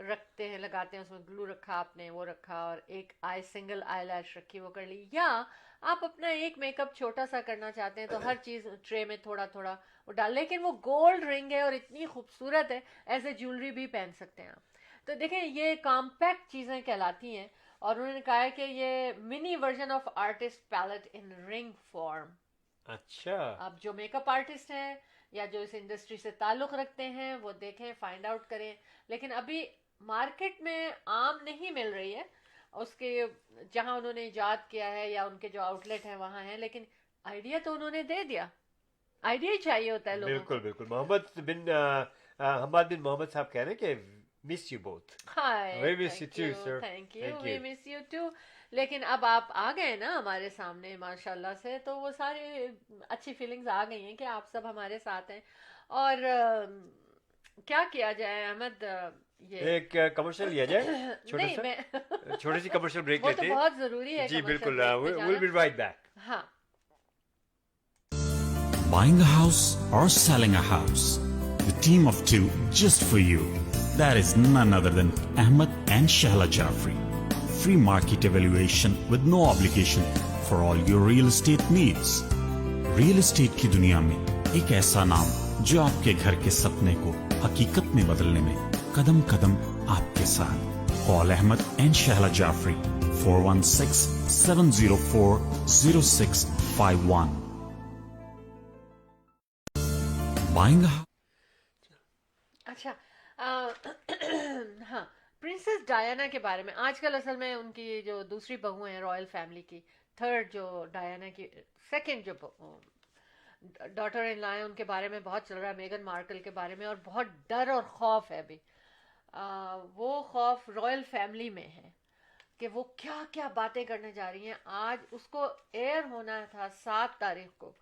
رکھتے ہیں لگاتے ہیں, اس میں گلو رکھا آپ نے, وہ رکھا, اور ایک سنگل آئی لیش رکھی, وہ کر لی. یا آپ اپنا ایک میک اپ چھوٹا سا کرنا چاہتے ہیں تو ہر چیز ٹرے میں تھوڑا تھوڑا وہ ڈال, لیکن وہ گولڈ رنگ ہے اور اتنی خوبصورت ہے, ایز اے جیولری بھی پہن سکتے ہیں آپ. تو دیکھیں یہ کمپیکٹ چیزیں کہلاتی ہیں, اور انہوں نے کہا ہے کہ یہ منی ورژن آف آرٹسٹ پیلٹ ان رنگ فارم. اچھا, اب جو میک اپ آرٹسٹ ہیں یا جو اس انڈسٹری سے تعلق رکھتے ہیں وہ دیکھیں, فائنڈ آؤٹ کریں. لیکن ابھی مارکیٹ میں عام نہیں مل رہی ہے اس کے جہاں انہوں نے ایجاد کیا ہے یا ان کے جو آؤٹ لیٹ ہیں وہاں ہیں, لیکن آئیڈیا تو انہوں نے دے دیا. آئیڈیا ہی چاہیے ہوتا ہے لوگوں کو. بالکل بالکل. محمد بن حماد بن محمد صاحب کہہ رہے ہیں کہ miss you both. Hi, We miss you too, sir. Thank you, Thank we you. Miss you too. لیکن اب آپ آ گئے نا ہمارے سامنے ماشاء اللہ سے, تو وہ ساری اچھی فیلنگز آ گئی ہیں کہ آپ سب ہمارے ساتھ ہیں. اور کیا کیا جائے احمد, یہ ایک کمرشل لیا جائے چھوٹا نہیں سا, میں چھوٹی سی کمرشل بریک وہ تو لیتے ہیں. بہت ضروری ہے جی commercial بالکل, break پہ we'll be جانا. right back. ہاں. Buying a house or selling a house? The team of two just for you. That is none other than Ahmed and Shahla Jafri. Free market evaluation with no obligation for all your real estate needs. Real estate کی دنیا میں ایک ایسا نام جو آپ کے گھر کے سپنے کو حقیقت میں بدلنے میں قدم قدم آپ کے ساتھ. Call Ahmed and Shahla Jafri 416-704-0651. Buying a اچھا ہاں, پرنسس ڈایانا کے بارے میں آج کل اصل میں ان کی جو دوسری بہو ہیں رائل فیملی کی, تھرڈ جو ڈایانا کی سیکنڈ جو ڈاٹر ان لا ہیں, ان کے بارے میں بہت چل رہا ہے, میگن مارکل کے بارے میں, اور بہت ڈر اور خوف ہے ابھی. وہ خوف رائل فیملی میں ہے کہ وہ کیا کیا باتیں کرنے جا رہی ہیں. آج اس کو ایئر ہونا تھا 7 تاریخ کو,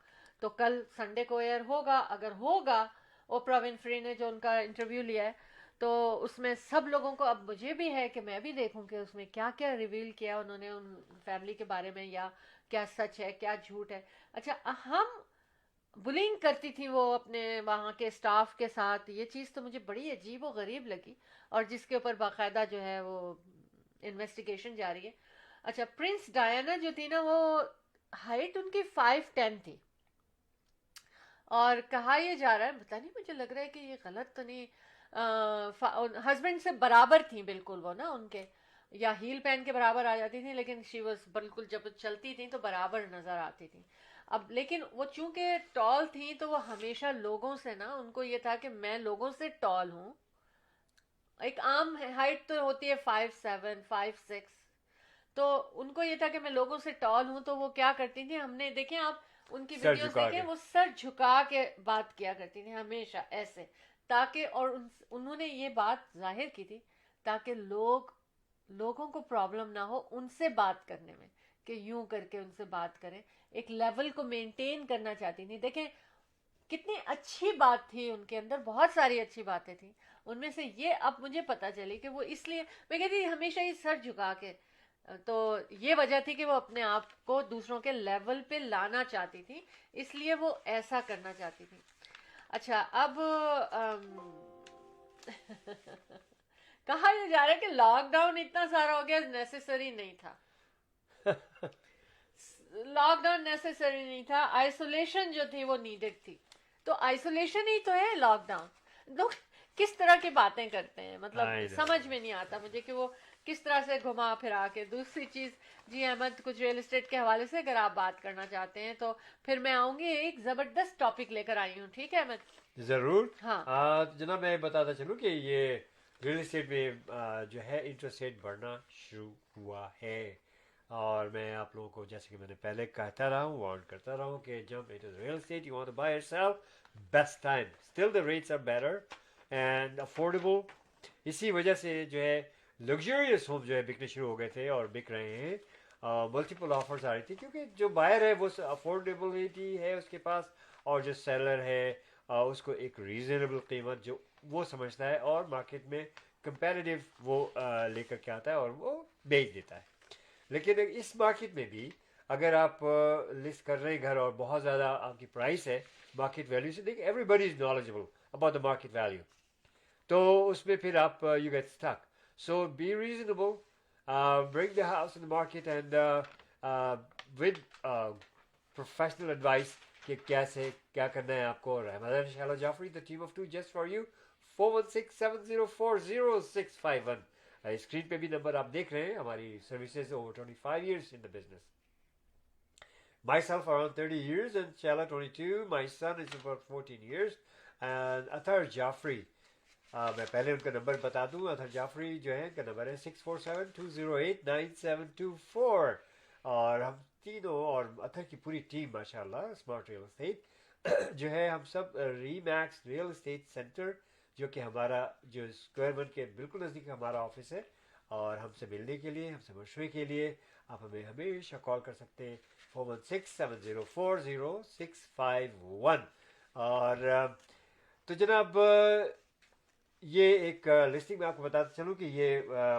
تو کل سنڈے کو ایئر ہوگا. اگر ہوگا, اوپرا ونفری نے جو ان کا انٹرویو لیا ہے, تو اس میں سب لوگوں کو, اب مجھے بھی ہے کہ میں بھی دیکھوں کہ اس میں کیا کیا ریویل کیا انہوں نے ان فیملی کے بارے میں, یا کیا سچ ہے کیا جھوٹ ہے. اچھا, ہم بلنگ کرتی تھی وہ اپنے وہاں کے اسٹاف کے ساتھ, یہ چیز تو مجھے بڑی عجیب و غریب لگی, اور جس کے اوپر باقاعدہ جو ہے وہ انویسٹیگیشن جاری ہے. اچھا, پرنس ڈایانا جو تھی نا, وہ ہائٹ ان کی 5'10" تھی, اور کہا یہ جا رہا ہے, پتہ نہیں مجھے لگ رہا ہے کہ یہ غلط تو نہیں, ہسبینڈ سے برابر تھیں بالکل وہ نا, ان کے یا ہیل پہن کے برابر آ جاتی تھیں, لیکن شی واز بالکل جب چلتی تھیں تو برابر نظر آتی تھیں. اب لیکن وہ چونکہ ٹال تھیں تو وہ ہمیشہ لوگوں سے نا, ان کو یہ تھا کہ میں لوگوں سے ٹال ہوں. ایک عام ہائٹ تو ہوتی ہے 5'7", 5'6", تو ان کو یہ تھا کہ میں لوگوں سے ٹال ہوں. تو وہ کیا کرتی تھیں, ہم نے دیکھیں آپ ان کی سر ویڈیوز جھکا دیکھیں, کے. وہ سر جھکا کے بات کیا کرتی تھیں ہمیشہ ایسے, تاکہ, اور انہوں نے یہ بات ظاہر کی تھی تاکہ لوگوں کو پرابلم نہ ہو ان سے بات کرنے میں, کہ یوں کر کے ان سے بات کریں, ایک لیول کو مینٹین کرنا چاہتی تھی. دیکھیں کتنی اچھی بات تھی ان کے اندر, بہت ساری اچھی باتیں تھیں. ان میں سے یہ اب مجھے پتا چلی کہ وہ اس لیے, میں کہتی ہمیشہ یہ سر جھکا کے, تو یہ وجہ تھی کہ وہ اپنے آپ کو دوسروں کے لیول پہ لانا چاہتی تھی, اس لیے وہ ایسا کرنا چاہتی تھی. اچھا, اب کہا یہ جا رہا ہے کہ لاک ڈاؤن اتنا سارا ہو گیا, نیسیسری نہیں تھا. لاک ڈاؤن نیسیسری نہیں تھا, آئسولیشن جو تھی وہ نیڈڈ تھی. تو آئسولیشن ہی تو ہے لاک ڈاؤن. لوگ کس طرح کی باتیں کرتے ہیں, مطلب سمجھ میں نہیں آتا مجھے کہ وہ کس طرح سے گھما پھرا کے. دوسری چیز, جی احمد, کچھ ریئل اسٹیٹ کے حوالے سے اگر آپ بات کرنا چاہتے ہیں تو پھر میں آؤں گی, ایک زبردست ٹاپک لے کر آئی ہوں, ٹھیک ہے احمد؟ ضرور. ہاں جناب میں بتاتا چلوں کہ یہ ریئل اسٹیٹ میں جو ہے انٹرسٹ ریٹ بڑھنا شروع ہوا ہے, اور میں آپ لوگوں کو جیسے کہ میں نے پہلے کہتا رہا ہوں, وارن کرتا رہا ہوں کہ جب it is real estate you want to buy or sell, best time. Still the rates are better and affordable. اسی وجہ سے جو ہے لگژریس ہوم جو ہے بکنے شروع ہو گئے تھے اور بک رہے ہیں. ملٹیپل آفرز آ رہی تھی کیونکہ جو بائر ہے وہ افورڈیبلٹی ہے اس کے پاس, اور جو سیلر ہے اس کو ایک ریزنیبل قیمت جو وہ سمجھتا ہے, اور مارکیٹ میں کمپیریٹیو وہ لے کر کے آتا ہے اور وہ بیچ دیتا ہے. لیکن اس مارکیٹ میں بھی اگر آپ لسٹ کر رہے ہیں گھر اور بہت زیادہ آپ کی پرائس ہے مارکیٹ ویلیو سے, دیکھیں everybody is knowledgeable about the market value, تو اس میں پھر آپ you get stuck. So be reasonable, bring the house in the market and with professional advice کہ کیسے کیا کرنا ہے آپ کو. Ahmed and Shehla Jafri, the team of two just for you, 416-704-0651. Screen پہ بھی نمبر آپ دیکھ رہے ہیں. ہماری services over 25 years in the business. Myself around 30 years and Shala 22. My son is about 14 years. And Athar Jaffrey. मैं पहले उनका नंबर बता दूं. अथर जाफरी जो है इनका नंबर है 647-208-9724. और हम तीनों और अथर की पूरी टीम माशाल्लाह स्मार्ट रियल एस्टेट जो है हम सब रीमैक्स रियल एस्टेट सेंटर जो कि हमारा जो स्क्वायर वन के बिल्कुल नज़दीक हमारा ऑफिस है. और हमसे मिलने के लिए हमसे मशवरे के लिए आप हमें हमेशा कॉल कर सकते हैं 416-704-0651. और तो जनाब ये एक लिस्टिंग मैं आपको बताता चलूँ कि ये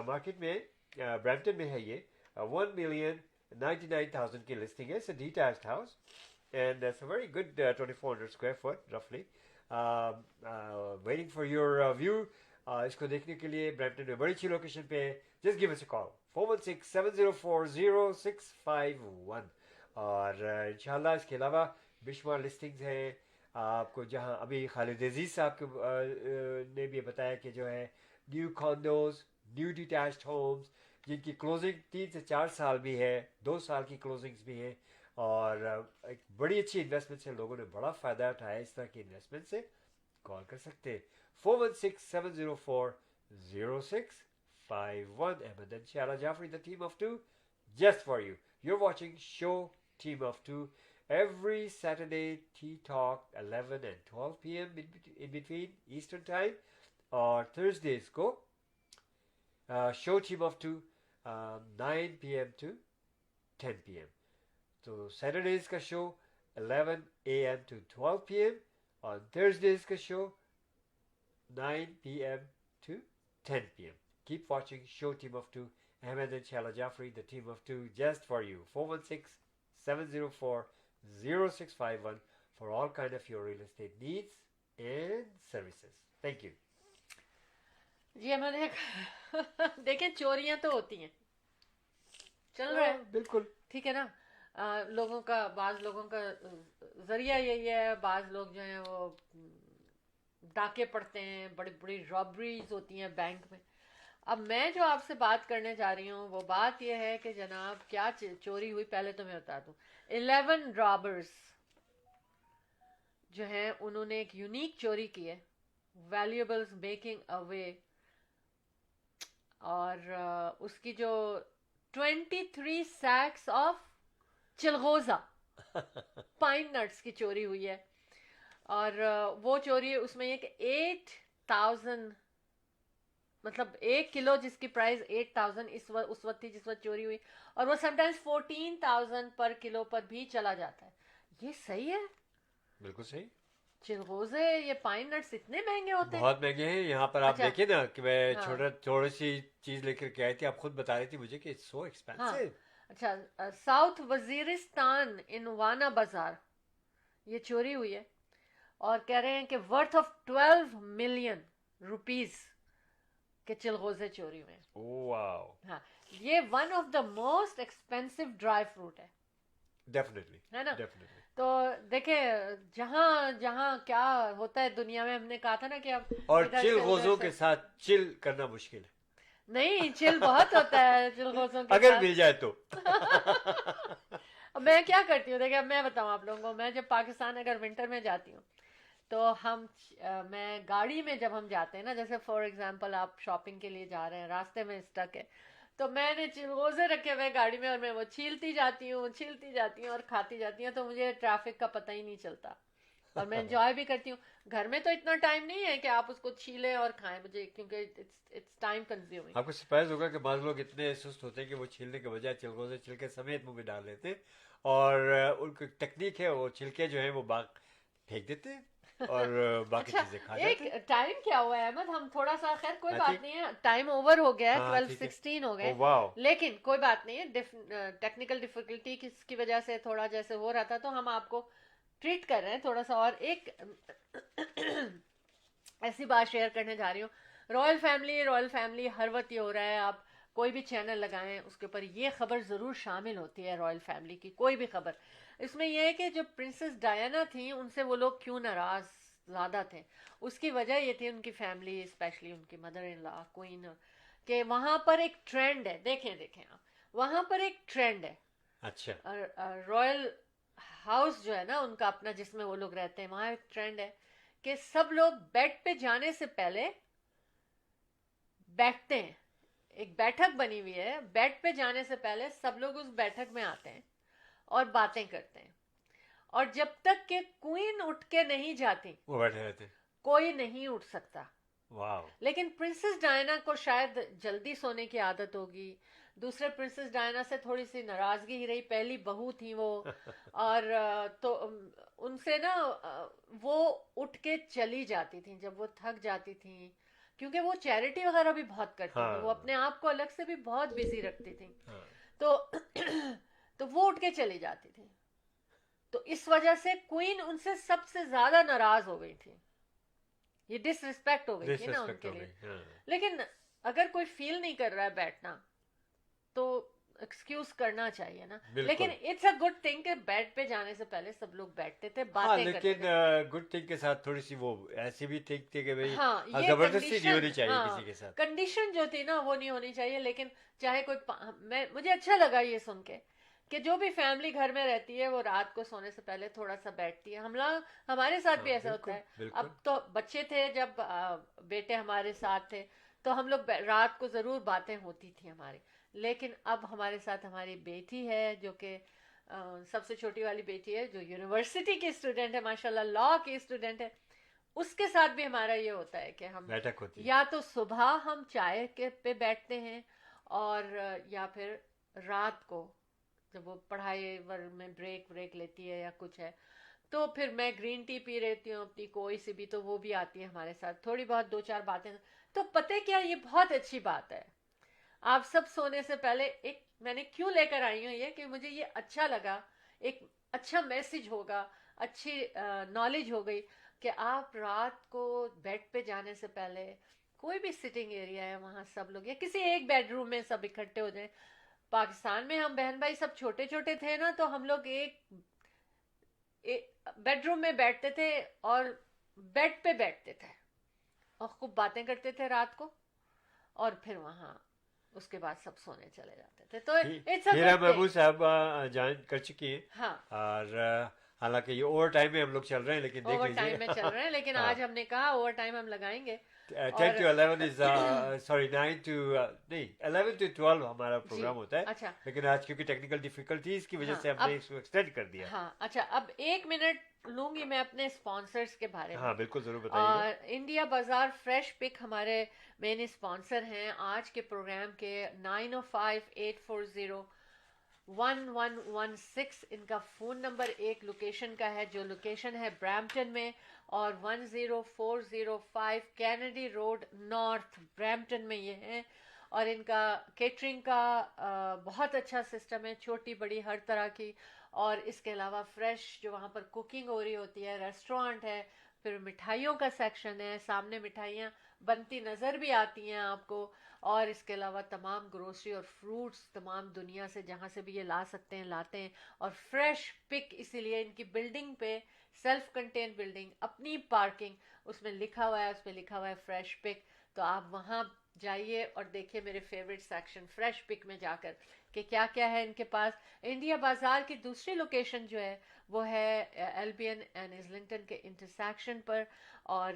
मार्केट में ब्रैम्पटन में है. ये 1,099,000 की लिस्टिंग है. It's a detached house and it's a very good 2,400 square foot roughly. Waiting for your view. इसको देखने के लिए ब्रैम्पटन में बड़ी अच्छी लोकेशन पे है. Just give us a call 416-704-0651. और इंशाल्लाह इसके अलावा बेशुमार लिस्टिंग्स हैं आपको, जहां अभी खालिद अजीज साहब ने भी बताया कि जो है new condos, new detached homes जिनकी क्लोजिंग 3 से 4 साल भी है, 2 साल की क्लोजिंग्स भी हैं. और एक बड़ी अच्छी इन्वेस्टमेंट से लोगों ने बड़ा फ़ायदा उठाया. इस तरह की इन्वेस्टमेंट से कॉल कर सकते हैं 416-704-0651. Ahmed and Shala Jaffrey, the team of two, just for you. You're watching show Team of Two every Saturday, Tea Talk 11 and 12 p.m. in between Eastern Time. Or Thursdays go show Team of Two 9 p.m. to 10 p.m. So Saturdays ka show 11 a.m. to 12 p.m. On Thursdays ka show 9 p.m. to 10 p.m. Keep watching show Team of Two. Ahmed and Shala Jaffrey, the team of two, just for you. 416-704-0651 for all kind of your real estate needs and services. Thank you. जी मैंने देखें चोरियां तो होती हैं, चल रहा है बिल्कुल ठीक है ना. लोगों का बाज लोगों का जरिया यही है. बाज लोग जो हैं वो डाके पड़ते हैं, बड़ी बड़ी रॉबरीज होती हैं बैंक में. अब मैं जो आपसे बात करने जा रही हूँ वो बात यह है कि जनाब क्या चोरी हुई पहले तो मैं बता दूँ. 11 रॉबर्स जो हैं उन्होंने एक यूनिक चोरी की है, वैल्यूएबल्स मेकिंग अवे. और उसकी जो 23 सैक्स ऑफ चिलगोजा पाइन नट्स की चोरी हुई है. और वो चोरी उसमें ये कि 8,000 मतलब 1 किलो जिसकी प्राइस 8,000 उस वक्त थी जिस वक्त चोरी हुई. और वो समटाइम्स 14,000 पर किलो पर भी चला जाता है. ये सही है? बिल्कुल सही. चिलगोजे ये पाइन नट्स इतने महंगे होते हैं? बहुत महंगे हैं. यहाँ पर आप अच्छा. देखिए ना कि मैं हाँ. थोड़ी सी चीज लेकर के आई थी, आप खुद बता रही थी मुझे कि इट्स सो एक्सपेंसिव. अच्छा, साउथ वजीरिस्तान इन वाना बाजार ये चोरी हुई है और कह रहे हैं कि वर्थ ऑफ 12 मिलियन रुपीस के चिलगोजे चोरी हुए हैं. वाओ. हाँ, ये one of the most expensive dry fruit है. डेफिनेटली है ना. डेफिनेटली. तो देखे जहाँ जहाँ क्या होता है दुनिया में, हमने कहा था ना कि अब और इधर से चिलगोजों उधर के से- साथ चिल करना मुश्किल है नहीं, चिल बहुत होता है चिलगोजों के अगर साथ. मिल जाए तो. अब मैं क्या करती हूँ, देखिए अब मैं बताऊँ आप लोगों को. मैं जब पाकिस्तान अगर विंटर में जाती हूँ तो मैं गाड़ी में जब हम जाते हैं ना, जैसे फॉर एग्जांपल आप शॉपिंग के लिए जा रहे हैं, रास्ते में स्टक है, तो मैंने चिलगोजे रखे हुए गाड़ी में और मैं वो छीलती जाती हूँ और खाती जाती हूँ. तो मुझे ट्रैफिक का पता ही नहीं चलता और मैं एंजॉय भी करती हूँ. घर में तो इतना टाइम नहीं है कि आप उसको छीलें और खाएं मुझे, क्योंकि इट्स टाइम कंज्यूमिंग. आपको सरप्राइज होगा कि बाद लोग इतने सुस्त होते हैं कि वो छीलने के बजाय चिलगोजे छिलके समेत मुंह में डाल लेते हैं. और उनकी टेक्निक है, वो छिलके जो है वो बाग फेंक देते हैं और बाकी अच्छा, चीजें खा जाते एक हैं. टाइम क्या हुआ है अहमद, हम थोड़ा सा खैर कोई हाँ, बात ठीक. नहीं है, टाइम ओवर हो गया है, हाँ, 12 ठीक है. 16 हो गए. वाओ. लेकिन कोई बात नहीं है, टेक्निकल डिफिकल्टी की वजह से थोड़ा जैसे हो रहा था तो हम आपको ट्रीट कर रहे हैं थोड़ा सा. और एक ऐसी बात शेयर करने जा रही हूँ. रॉयल फैमिली हर वक्त ये हो रहा है, आप कोई भी चैनल लगाएं उसके ऊपर ये खबर ज़रूर शामिल होती है रॉयल फैमिली की, कोई भी खबर. इसमें यह है कि जो प्रिंसेस डायना थी उनसे वो लोग क्यों नाराज़ ज़्यादा थे. उसकी वजह ये थी उनकी फैमिली, स्पेशली उनकी मदर इन लॉ क्वीन, कि वहाँ पर एक ट्रेंड है. देखें आप, वहाँ पर एक ट्रेंड है अच्छा. रॉयल हाउस जो है ना उनका अपना जिसमें वो लोग रहते हैं, वहाँ एक ट्रेंड है कि सब लोग बेड पे जाने से पहले बैठते हैं. एक बैठक बनी हुई है, बेड पे जाने से पहले सब लोग उस बैठक में आते हैं और बातें करते हैं, और जब तक कि क्वीन उठ के नहीं जाती वो बैठे रहते हैं. कोई नहीं उठ सकता. वाह. लेकिन प्रिंसेस डायना को शायद जल्दी सोने की आदत होगी. दूसरे प्रिंसेस डायना से थोड़ी सी नाराजगी ही रही, पहली बहू थी वो, और तो उनसे ना वो उठ के चली जाती थी जब वो थक जाती थी, क्योंकि वो चैरिटी वगैरह भी बहुत करती थी, वो अपने आप को अलग से भी बहुत बिजी रखती थी. तो तो वो उठ के चली जाती थी. तो इस वजह से क्वीन उनसे सबसे ज्यादा नाराज हो गई थी. ये डिसरिस्पेक्ट हो गई थी ना उनके लिए. लेकिन अगर कोई फील नहीं कर रहा है बैठना तो एक्सक्यूज करना चाहिए ना. लेकिन इट्स अ गुड थिंग कि बेड पे जाने से पहले सब लोग बैठते थे, बातें करते थे. लेकिन गुड थिंग के साथ थोड़ी सी वो ऐसी भी थिंक थी कि भाई हाँ, जबरदस्ती नहीं होनी चाहिए किसी के साथ. कंडीशन जो थी ना वो नहीं होनी चाहिए. लेकिन चाहे कोई मुझे अच्छा लगा ये सुन के कि जो भी फैमिली घर में रहती है वो रात को सोने से पहले थोड़ा सा बैठती है. हमारे साथ भी ऐसा होता है. अब तो बच्चे थे जब बेटे हमारे साथ थे तो हम लोग रात को जरूर बातें होती थी हमारी. लेकिन अब हमारे साथ हमारी बेटी है जो कि सबसे छोटी वाली बेटी है जो यूनिवर्सिटी की स्टूडेंट है, माशाल्लाह लॉ की स्टूडेंट है. उसके साथ भी हमारा ये होता है कि हम बैठक होती है. या तो सुबह हम चाय के पे बैठते हैं, और या फिर रात को जब वो पढ़ाई में ब्रेक लेती है या कुछ है तो फिर मैं ग्रीन टी पी रहती हूँ अपनी कोई सी भी, तो वो भी आती है हमारे साथ, थोड़ी बहुत दो चार बातें. तो पता क्या, ये बहुत अच्छी बात है. आप सब सोने से पहले एक मैंने क्यों लेकर आई हूँ ये कि मुझे ये अच्छा लगा, एक अच्छा मैसेज होगा, अच्छी नॉलेज हो गई कि आप रात को बेड पे जाने से पहले कोई भी सिटिंग एरिया है वहाँ सब लोग या किसी एक बेडरूम में सब इकट्ठे हो जाए. पाकिस्तान में हम बहन भाई सब छोटे छोटे थे ना, तो हम लोग एक बेडरूम में बैठते थे और बेड पे बैठते थे और खूब बातें करते थे रात को, और फिर वहाँ उसके बाद सब सोने चले जाते थे. तो it's a Heera good Mehboob thing. साहब ज्वाइन कर चुकी है. हाँ, और हालांकि ये ओवर टाइम में हम लोग चल रहे हैं, लेकिन देख ओवर टाइम में चल लीजिए. रहे हैं, लेकिन हाँ. आज हमने कहा ओवर टाइम हम लगाएंगे. 10 to 11 is sorry 9 to नहीं 11 to 12 हमारा प्रोग्राम होता है. अच्छा. लेकिन आज क्योंकि टेक्निकल डिफिकल्टीज की वजह हाँ, से हमने इसको एक्सटेंड कर दिया. हाँ, अच्छा, अब 1 मिनट लूंगी मैं अपने स्पॉन्सर्स के बारे में. हाँ बिल्कुल जरूर बताइए. और इंडिया बाजार फ्रेश पिक हमारे मेन स्पॉन्सर हैं आज के प्रोग्राम के. 9058401116 इनका फ़ोन नंबर. एक लोकेशन का है जो लोकेशन है ब्रैम्पटन में, और 10405 कैनेडी रोड नॉर्थ ब्रैम्पटन में ये है. और इनका केटरिंग का बहुत अच्छा सिस्टम है, छोटी बड़ी हर तरह की. और इसके अलावा फ्रेश जो वहाँ पर कुकिंग हो रही होती है, रेस्टोरेंट है, फिर मिठाइयों का सेक्शन है, सामने मिठाइयाँ बनती नज़र भी आती हैं आपको. और इसके अलावा तमाम ग्रोसरी और फ्रूट्स तमाम दुनिया से जहाँ से भी ये ला सकते हैं लाते हैं. और फ्रेश पिक इसीलिए इनकी बिल्डिंग पे सेल्फ कंटेन बिल्डिंग, अपनी पार्किंग, उसमें लिखा हुआ है, उस पर लिखा हुआ है फ्रेश पिक. तो आप वहाँ जाइए और देखिए मेरे फेवरेट सेक्शन फ्रेश पिक में जाकर कि क्या क्या है इनके पास. इंडिया बाजार की दूसरी लोकेशन जो है वो है एल्बियन एंड इस्लिंगटन के इंटरसेक्शन पर. और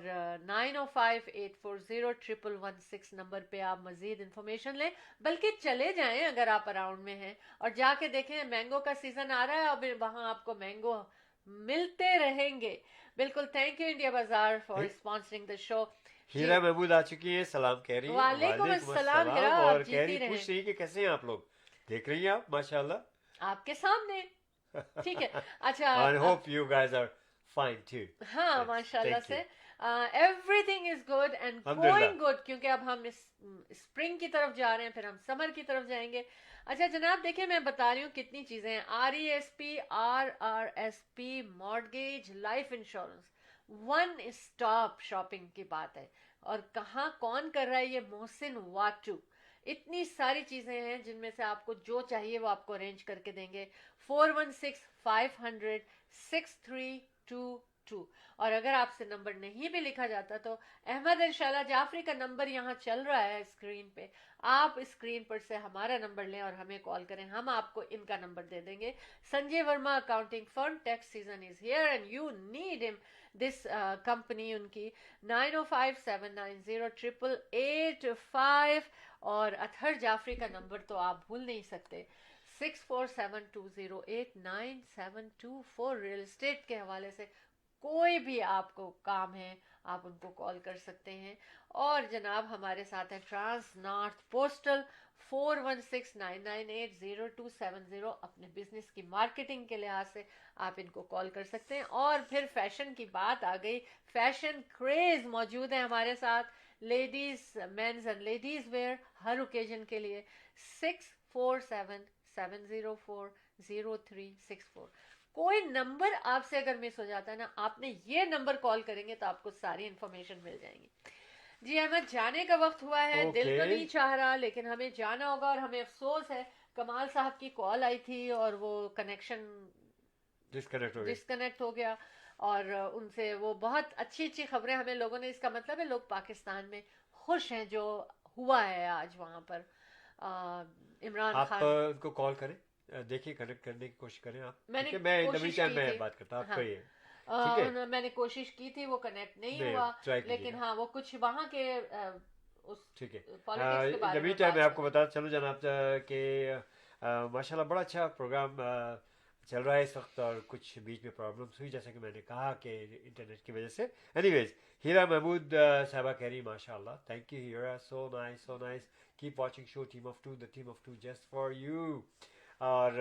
9058401116 नंबर पे आप मजीद इंफॉर्मेशन लें, बल्कि चले जाएं अगर आप अराउंड में हैं और जाके देखें. मैंगो का सीजन आ रहा है, अब वहाँ आपको मैंगो मिलते रहेंगे. बिल्कुल. थैंक यू इंडिया बाजार फॉर स्पॉन्सरिंग द शो. हीरा महमूद आ चुकी है, सलाम कह रही है. वालेकुम अस्सलाम हीरा, आप और कह जीती रही रहें. पूछ रही है कि कैसे हैं आप लोग. देख रही हैं आप माशाल्लाह आपके सामने. ठीक है. अच्छा. I hope you guys are fine too. हाँ, Yes, माशाल्लाह thank से you. Everything is good and अल्हम्दुलिल्लाह. गोइंग गुड, क्योंकि अब हम इस स्प्रिंग की तरफ जा रहे हैं, फिर हम समर की तरफ जाएंगे. अच्छा जनाब, देखिए मैं बता रही हूँ कितनी चीज़ें हैं. RESP, RRSP, mortgage, life insurance, one stop shopping की बात है. और कहाँ कौन कर रहा है ये? मोहसिन वाटू. इतनी सारी चीज़ें हैं जिनमें से आपको जो चाहिए वो आपको अरेंज करके देंगे. 416-500-6322 2। اور اگر آپ سے نمبر نہیں بھی لکھا جاتا تو احمد اینڈ شہلا جعفری کا نمبر یہاں چل رہا ہے اسکرین پہ, آپ اسکرین پر سے ہمارا نمبر لیں اور ہمیں کال کریں, ہم آپ کو ان کا نمبر دے دیں گے. Sanjay Verma accounting firm, tax season is here and you need him, this company ان کی 9057908885. اور اطہر جعفری کا نمبر تو آپ بھول نہیں سکتے, 6472089724. ریئل اسٹیٹ کے حوالے سے کوئی بھی آپ کو کام ہے آپ ان کو کال کر سکتے ہیں. اور جناب ہمارے ساتھ ہے ٹرانس نارتھ پوسٹل 4169980270. اپنے بزنس کی مارکیٹنگ کے لحاظ سے آپ ان کو کال کر سکتے ہیں. اور پھر فیشن کی بات آ گئی, فیشن کریز موجود ہے ہمارے ساتھ, ladies men's and ladies wear ہر اوکیجن کے لیے. 6477040364. کوئی نمبر آپ سے اگر مس ہو جاتا ہے نا, آپ نے یہ نمبر کال کریں گے تو آپ کو ساری انفارمیشن مل جائیں گی. جی احمد, جانے کا وقت ہوا ہے, دل تو نہیں چاہ رہا لیکن ہمیں جانا ہوگا. اور ہمیں افسوس ہے کمال صاحب کی کال آئی تھی اور وہ کنیکشن ڈسکنیکٹ ہو گیا, اور ان سے وہ بہت اچھی اچھی خبریں ہمیں لوگوں نے, اس کا مطلب ہے لوگ پاکستان میں خوش ہیں جو ہوا ہے آج وہاں پر. عمران آپ خان ان کو کال کریں, دیکھیے کنیکٹ کرنے کی کوشش کریں آپ. میں بات کرتا ہوں, آپ کہیے. میں نے کوشش کی تھی, وہ کنیکٹ نہیں ہوا, لیکن ہاں وہ کچھ وہاں کے ٹھیک ہے. جبھی ٹائم میں آپ کو بتا چلوں جناب کہ ماشاء اللہ بڑا اچھا پروگرام چل رہا ہے اس وقت, اور کچھ بیچ میں پرابلمس ہوئی جیسا کہ میں نے کہا کہ انٹرنیٹ کی وجہ سے. اینی ویز ہیرا محمود صاحبہ کہہ رہی ماشاء اللہ, thank you Heera, so nice so nice, keep watching show team of two, the team of two just for you. اور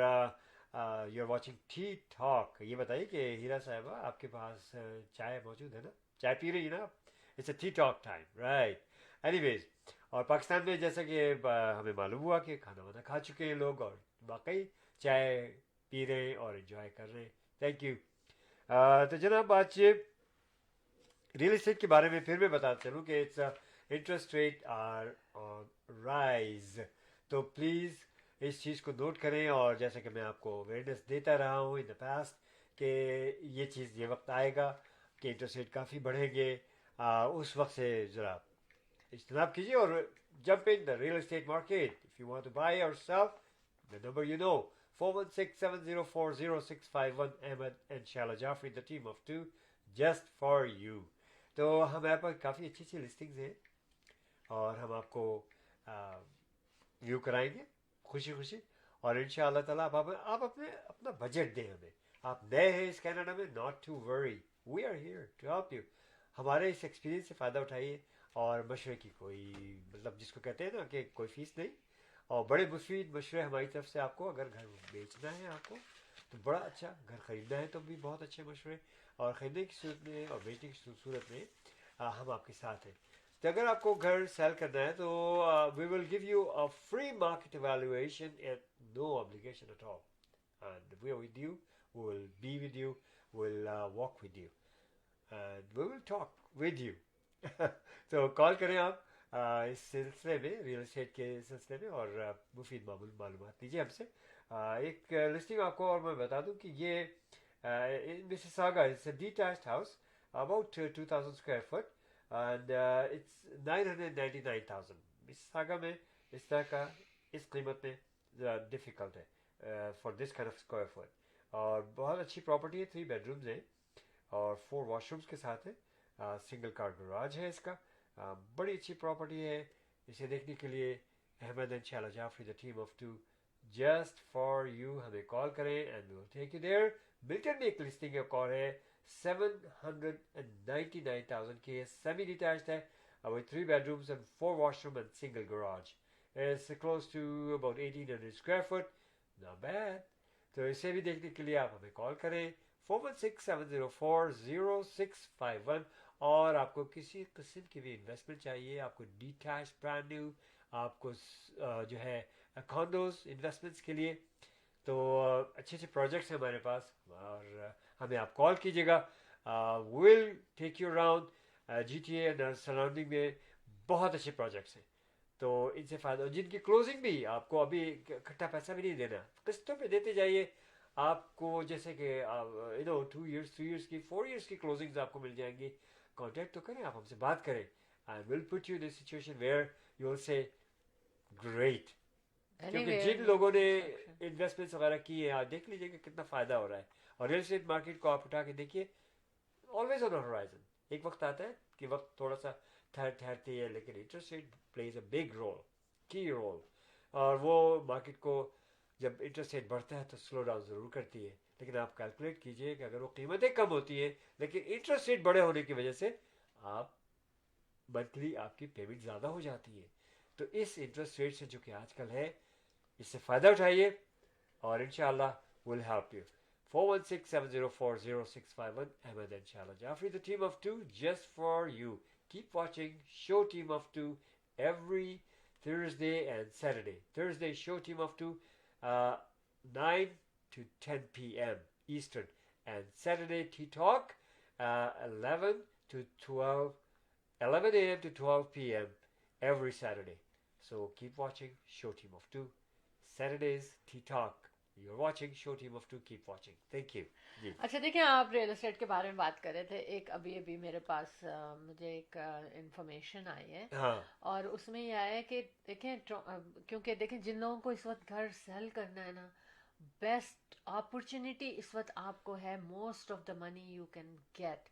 you are watching tea talk. یہ بتائیے کہ ہیرا صاحبہ آپ کے پاس چائے موجود ہے نا, چائے پی رہی ہے نا آپ؟ It's a tea talk time, right. Anyways, اور پاکستان میں جیسا کہ ہمیں معلوم ہوا کہ کھانا وانا کھا چکے ہیں لوگ, اور واقعی چائے پی رہے ہیں اور انجوائے کر رہے ہیں. Thank you. تو جناب آج ریئل اسٹیٹ کے بارے میں پھر میں بتا چلوں کہ it's interest rate are on rise. تو پلیز اس چیز کو نوٹ کریں, اور جیسا کہ میں آپ کو اویئرنیس دیتا رہا ہوں ان دا پاسٹ کہ یہ چیز, یہ وقت آئے گا کہ انٹرسٹ ریٹ کافی بڑھیں گے. اس وقت سے ذرا اجتناب کیجیے اور jump in the real estate market. If you want to buy or sell, the number you know, 4167040651. Ahmed and Shehla Jafri, the team of two just for you. تو ہمارے پاس کافی اچھی اچھی لسٹنگز ہیں اور ہم آپ کو ویو کرائیں گے خوشی خوشی. اور ان شاء اللہ تعالیٰ آپ اپنا بجٹ دیں ہمیں. آپ نئے ہیں اس کینیڈا میں, not to worry, we are here to help you. ہمارے اس ایکسپیرینس سے فائدہ اٹھائیے, اور مشورے کی کوئی مطلب جس کو کہتے ہیں نا کہ کوئی فیس نہیں, اور بڑے مفید مشورے ہماری طرف سے آپ کو. اگر گھر بیچنا ہے آپ کو تو بڑا اچھا, گھر خریدنا ہے تو بھی بہت اچھے مشورے, اور خریدنے کی صورت میں اور بیچنے کی صورت میں ہم آپ کے ساتھ ہیں. تو اگر آپ کو گھر سیل کرنا ہے تو we will give you a free market evaluation at no obligation at all, and we are with you, we will be with you, we will walk with you, and we will talk with you. تو کال کریں آپ اس سلسلے میں, real estate کے سلسلے میں, اور مفید معلومات لیجیے ہم سے. ایک لسٹنگ آپ کو اور میں بتا دوں کہ یہ Mississauga, it's a detached house about 2000 square feet, and it's 999,000. Mississauga میں اس طرح کا اس قیمت میں ذرا ڈیفیکلٹ ہے for this kind of square feet. اور بہت اچھی پراپرٹی ہے, 3 بیڈ رومز ہیں اور 4 واش رومس کے ساتھ ہے. سنگل کار گراج ہے اس کا. بڑی اچھی پراپرٹی ہے. اسے دیکھنے کے لیے Ahmed and Shehla Jafri, the team of two just for you, ہمیں کال کریں and we will take you there. Milton میں ایک لسٹنگ ایک اور ہے 799,000 کی ہے, سیمی ڈیٹیچڈ ہے, with 3 bedrooms and 4 washroom and single garage. It's close to about 1,800 square foot. Not bad. تو اسے بھی دیکھنے کے لیے آپ ہمیں کال کریں 4167040651. اور آپ کو کسی قسم کی بھی انویسٹمنٹ چاہیے, آپ کو ڈیٹیچ برانڈ نیو, آپ کو جو ہے کانڈوز انویسٹمنٹس کے لیے, تو اچھے اچھے پروجیکٹس ہیں ہمارے پاس, اور ہمیں آپ کال کیجیے گا. Will take you around G T A and surrounding میں بہت اچھے پروجیکٹس ہیں, تو ان سے فائدہ, جن کی کلوزنگ بھی آپ کو ابھی اکٹھا پیسہ بھی نہیں دینا, قسطوں پہ دیتے جائیے, آپ کو جیسے کہ 2 years 3 years کی 4 years کی کلوزنگز آپ کو مل جائیں گی. کانٹیکٹ تو کریں, آپ ہم سے بات کریں. I will put you in situation where you will say great. کیونکہ جن لوگوں نے انویسٹمنٹس وغیرہ کی ہیں, آپ دیکھ لیجیے کہ کتنا فائدہ ہو رہا ہے. اور ریئل اسٹیٹ مارکیٹ کو آپ اٹھا کے دیکھیے, آلویز آن ہورائزن. ایک وقت آتا ہے کہ وقت تھوڑا سا ٹھہرتی ہے, لیکن interest rate plays a big role, key role. اور وہ مارکیٹ کو جب انٹرسٹ ریٹ بڑھتا ہے تو سلو ڈاؤن ضرور کرتی ہے. لیکن آپ کیلکولیٹ کیجئے کہ اگر وہ قیمتیں کم ہوتی ہیں لیکن انٹرسٹ ریٹ بڑے ہونے کی وجہ سے آپ منتھلی آپ کی پیمنٹ زیادہ ہو جاتی ہے. تو اس انٹرسٹ ریٹ سے جو کہ آج کل ہے, اس سے فائدہ اٹھائیے اور انشاءاللہ will help you. 416-704-0651. Ahmed and Shala Jafri, the team of two, just for you. Keep watching Show Team of Two every Thursday and Saturday. Thursday, Show Team of Two, 9 to 10 p.m. Eastern. And Saturday, Tea Talk, 11 a.m. to 12 p.m. every Saturday. So keep watching Show Team of Two. Saturdays, Tea Talk. You're watching Show Team of Two. Keep watching. Thank you. جی. اچھا دیکھیں, آپ real estate کے بارے میں بات کر رہے تھے. ایک ابھی میرے پاس مجھے ایک انفارمیشن آئی ہے, ہاں, اور اس میں یہ آیا ہے کہ دیکھیں, کیونکہ دیکھیں جن لوگوں کو اس وقت گھر سیل کرنا ہے نا, بیسٹ اپرچونیٹی اس وقت آپ کو ہے. Most of the money you can get.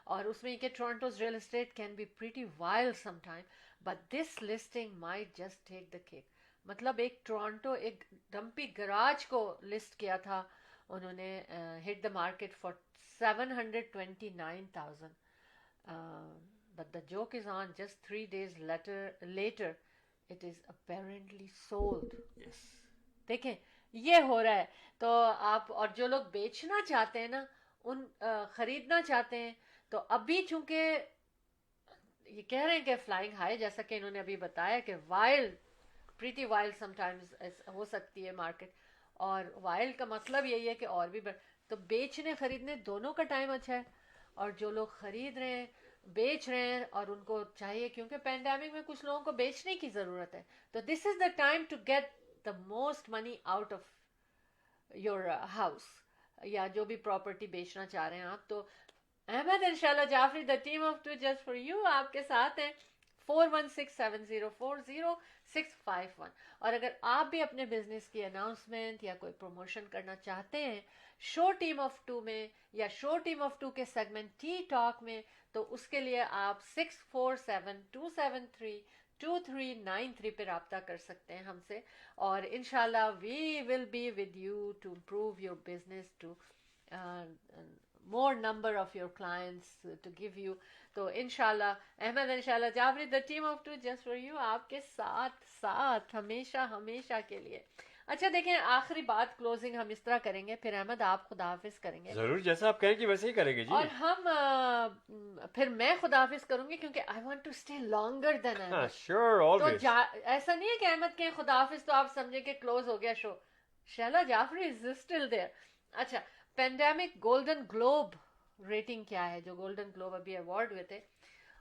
اور اس میں یہ کہ Toronto's real estate can be pretty wild some time, but this listing might just take the cake. مطلب ایک ٹورانٹو ایک ڈمپی گراج کو لسٹ کیا تھا انہوں نے, hit the market for 729,000. But the joke is on, just 3 days later it is apparently sold. دیکھیں یہ ہو رہا ہے. تو آپ, اور جو لوگ بیچنا چاہتے ہیں نا, ان خریدنا چاہتے ہیں, تو ابھی چونکہ یہ کہہ رہے ہیں کہ فلائنگ ہائی, جیسا کہ انہوں نے ابھی بتایا کہ wild, pretty wild some times ہو سکتی ہے مارکیٹ. اور وائلڈ کا مطلب یہی ہے کہ اور بھی تو بیچنے خریدنے دونوں کا ٹائم اچھا ہے. اور جو لوگ خرید رہے ہیں, بیچ رہے ہیں, اور ان کو چاہیے, کیونکہ پینڈیمک میں کچھ لوگوں کو بیچنے کی ضرورت ہے, تو this is the time to get the most money out of your house, یا جو بھی پراپرٹی بیچنا چاہ رہے ہیں آپ. تو Ahmed and Shehla Jafri, the team of two just for you, آپ کے ساتھ ہیں. 416-704-0651. اور اگر آپ بھی اپنے بزنس کی اناؤنسمنٹ یا کوئی پروموشن کرنا چاہتے ہیں شو ٹیم آف ٹو میں, یا شو ٹیم آف ٹو کے سیگمنٹ ٹی ٹاک میں, تو اس کے لیے آپ 647-273-2393 پہ رابطہ کر سکتے ہیں ہم سے. اور انشاءاللہ we will be with you to improve your business, to more number of your clients to give you. تو انشاءاللہ احمد انشاءاللہ Jafri, the team of two just for you, آپ کے ساتھ ہمیشہ کے لیے. اچھا دیکھیں, آخری بات کلوزنگ ہم اس طرح کریں گے, پھر احمد آپ خداحافظ کریں گے. ضرور, جیسا آپ کہیں گے ویسے ہی کریں گے جی. اور ہم پھر میں خداحافظ کروں گی, کیونکہ I want to stay longer than Ahmad. Sure, تو always. ایسا نہیں ہے کہ احمد کے خداحافظ تو آپ سمجھیں کہ کلوز ہو گیا show. Sheila Jafri is still there. اچھا, پینڈیمک گولڈن گلوب ریٹنگ کیا ہے, جو گولڈن گلوب ابھی ایوارڈ ہوئے تھے,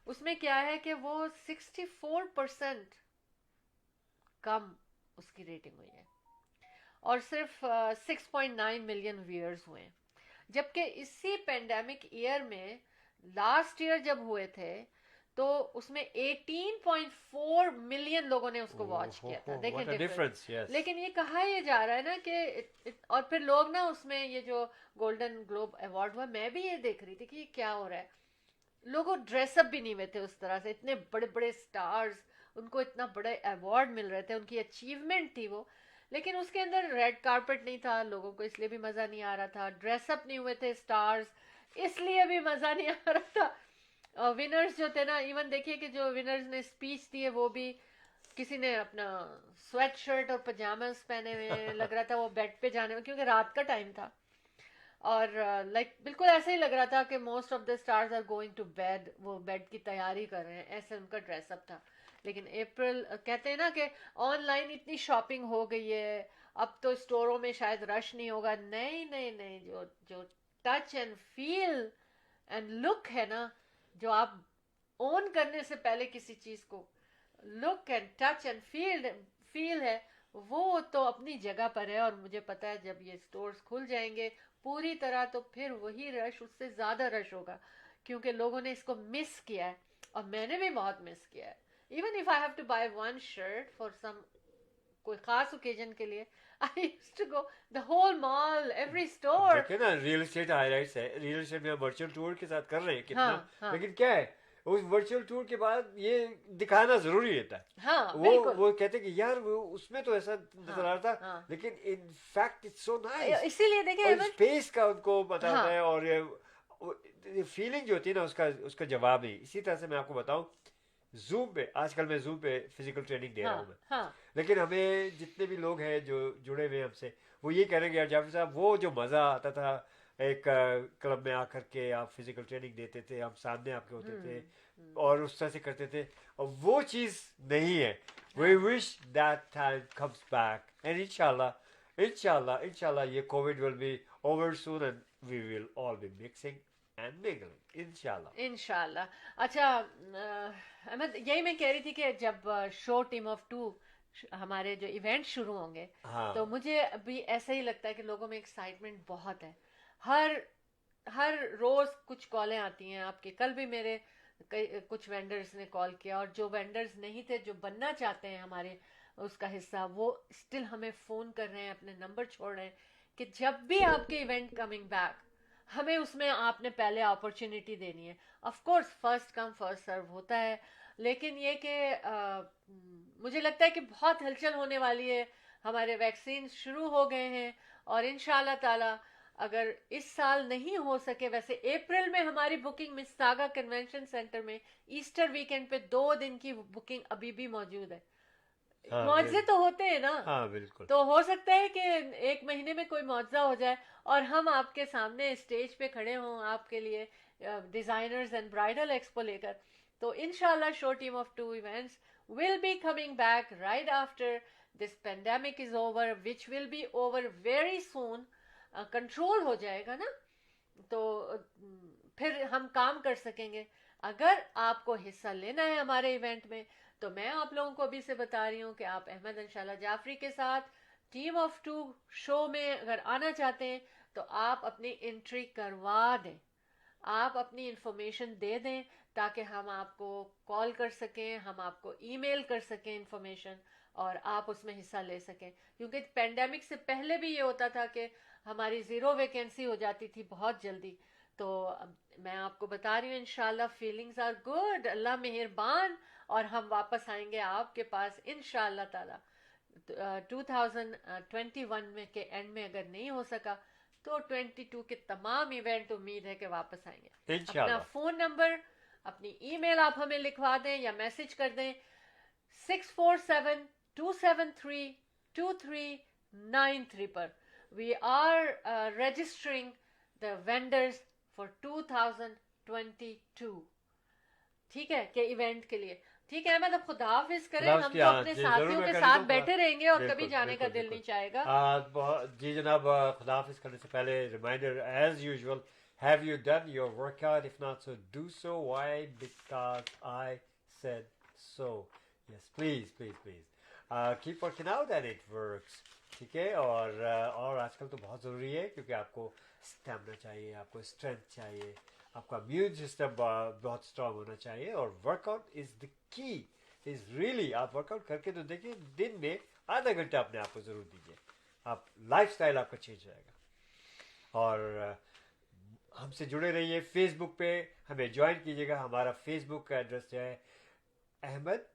اس میں کیا ہے کہ وہ 64% کم اس کی ریٹنگ ہوئی ہے, اور صرف 6.9 ملین ویئرز ہوئے ہیں. جبکہ اسی پینڈیمک ایئر میں لاسٹ ایئر جب ہوئے تھے تو اس میں 18.4 ملین لوگوں نے اس کو واچ کیا تھا. دیکھیں ڈفرنس. لیکن یہ کہا یہ جا رہا ہے نا کہ, اور پھر لوگ نا اس میں یہ جو گولڈن گلوب ایوارڈ ہوا, میں بھی یہ دیکھ رہی تھی کہ یہ کیا ہو رہا ہے. لوگوں ڈریس اپ بھی نہیں ہوئے تھے اس طرح سے, اتنے بڑے بڑے سٹارز, ان کو اتنا بڑے ایوارڈ مل رہے تھے, ان کی اچیومنٹ تھی وہ, لیکن اس کے اندر ریڈ کارپٹ نہیں تھا, لوگوں کو اس لیے بھی مزہ نہیں آ رہا تھا. ڈریس اپ نہیں ہوئے تھے سٹارز, اس لیے بھی مزہ نہیں آ رہا تھا. ونرز جو تھے نا, ایون دیکھیے کہ جو ونرز نے اسپیچ دی ہے وہ بھی کسی نے اپنا سویٹ شرٹ اور پجامز پہنے ہوئے, لگ رہا تھا وہ بیڈ پہ جانے میں, کیونکہ رات کا ٹائم تھا, اور لائک بالکل ایسا ہی لگ رہا تھا کہ most of the stars are going to bed, وہ بیڈ کی تیاری کر رہے ہیں, ایسے ان کا ڈریس اپ تھا. لیکن اپریل کہتے ہیں نا کہ آن لائن اتنی شاپنگ ہو گئی ہے, اب تو اسٹوروں میں شاید رش نہیں ہوگا. نہیں, جو touch and feel and look ہے نا, جو آپ اون کرنے سے پہلے کسی چیز کو لک اینڈ ٹچ اینڈ فیل ہے, वो तो अपनी जगह पर है, और मुझे पता है जब ये स्टोर्स खुल जाएंगे पूरी तरह तो फिर वही रश, उससे ज्यादा रश होगा, क्योंकि लोगों ने इसको मिस किया है और मैंने भी बहुत मिस किया है. Even if I have to buy one shirt for some कोई खास ओकेजन के लिए, I used to go the whole mall, every store. देखिए ना, रियल एस्टेट हाइलाइट्स है, रियल एस्टेट में वर्चुअल टूर के साथ कर रहे हैं कितना. हाँ. लेकिन क्या है, उस वर्चुअल टूर के बाद ये दिखाना जरूरी होता है. हाँ, वो कहते हैं कि यार वो उसमें तो ऐसा नजर आ रहा था, हाँ. लेकिन in fact it's so nice. इसीलिए देखिए स्पेस का उनको पता हाँ. होता है, और ये फीलिंग जो होती है ना, उसका जवाब ही. इसी तरह से मैं आपको बताऊं, जूम पे आजकल मैं जूम पे फिजिकल ट्रेनिंग दे रहा हूँ मैं. हाँ. लेकिन हमें जितने भी लोग हैं जो जुड़े हुए हैं हमसे, वो ये कह रहे हैं कि यार जाफर साहब, वो जो मज़ा आता था एक क्लब में आकर के आप फिजिकल ट्रेनिंग देते थे, हम सामने आपके होते थे और उस तरह से करते थे, और वो चीज़ नहीं है. We wish that time comes back, and इंशाल्लाह ये Covid will be over soon and we will all be mixing and mingling इंशाल्लाह. अच्छा अहमद, यही मैं कह रही थी कि जब शो टीम ऑफ 2 हमारे जो इवेंट शुरू होंगे, हाँ. तो मुझे अभी ऐसा ही लगता है कि लोगों में एक्साइटमेंट बहुत है. हर रोज कुछ कॉलें आती हैं आपके. कल भी मेरे कुछ वेंडर्स ने कॉल किया, और जो वेंडर्स नहीं थे, जो बनना चाहते हैं हमारे उसका हिस्सा, वो स्टिल हमें फोन कर रहे हैं, अपने नंबर छोड़ रहे हैं कि जब भी आपके इवेंट कमिंग बैक, हमें उसमें आपने पहले अपॉर्चुनिटी देनी है. Of course first come first serve होता है, लेकिन ये कि मुझे लगता है कि बहुत हलचल होने वाली है. हमारे वैक्सीन शुरू हो गए हैं, और इंशाल्लाह ताला अगर इस साल नहीं हो सके, वैसे अप्रैल में हमारी बुकिंग मिस्सागा कन्वेंशन सेंटर में ईस्टर वीकेंड पे 2 दिन की बुकिंग अभी भी मौजूद है. हाँ, मुआवजे तो होते हैं ना. हाँ बिल्कुल. तो हो सकता है कि 1 महीने में कोई मुआवजा हो जाए और हम आपके सामने स्टेज पे खड़े हों आपके लिए डिजाइनर्स एंड ब्राइडल एक्सपो लेकर. तो इंशाल्लाह show team of 2 events will be coming back right after this pandemic is over, which will be over very soon. Control हो जाएगा ना, तो फिर हम काम कर सकेंगे. अगर आपको हिस्सा लेना है हमारे इवेंट में, तो मैं आप लोगों को अभी से बता रही हूँ कि आप अहमद अंशाला जाफरी के साथ टीम ऑफ 2 शो में अगर आना चाहते हैं, तो आप अपनी एंट्री करवा दें, आप अपनी इंफॉर्मेशन दे दें, ताकि हम आपको कॉल कर सकें, हम आपको ईमेल कर सकें इंफॉर्मेशन, और आप उसमें हिस्सा ले सकें. क्योंकि पेंडेमिक से पहले भी ये होता था कि हमारी 0 वैकेंसी हो जाती थी बहुत जल्दी. तो मैं आपको बता रही हूँ, इंशाल्लाह फीलिंग्स आर गुड, अल्लाह मेहरबान, और हम वापस आएंगे आपके पास इंशाल्लाह ताला. 2021 में के एंड में अगर नहीं हो सका, तो 22 के तमाम इवेंट उम्मीद है कि वापस आएंगे. अपना फोन नंबर, अपनी ईमेल आप हमें लिखवा दें या मैसेज कर दें 647-273-2393 पर. We are registering the vendors for 2022. ठीक है, के इवेंट के लिए. ठीक है, मैं तो खुदा हाफिज करें. हम तो अपने साथियों के साथ बैठे रहेंगे और कभी जाने का दिल नहीं चाहेगा. जी जनाब, खुदा हाफिज करने से पहले reminder as usual, have you done your workout? If not, so do so. Why? Because I said so. Yes, please keep working out and it works. ठीक है. और आजकल तो बहुत ज़रूरी है, क्योंकि आपको स्टैमिना चाहिए, आपको स्ट्रेंथ चाहिए, आपका इम्यून सिस्टम बहुत स्ट्रांग होना चाहिए, और workout is the key. Is really, आप वर्कआउट करके तो देखिए, दिन में आधा घंटा अपने आप को ज़रूर दीजिए, आप लाइफस्टाइल आपका चेंज हो जाएगा. और हमसे जुड़े रहिए. फेसबुक पे हमें ज्वाइन कीजिएगा. हमारा फेसबुक का एड्रेस है Ahmed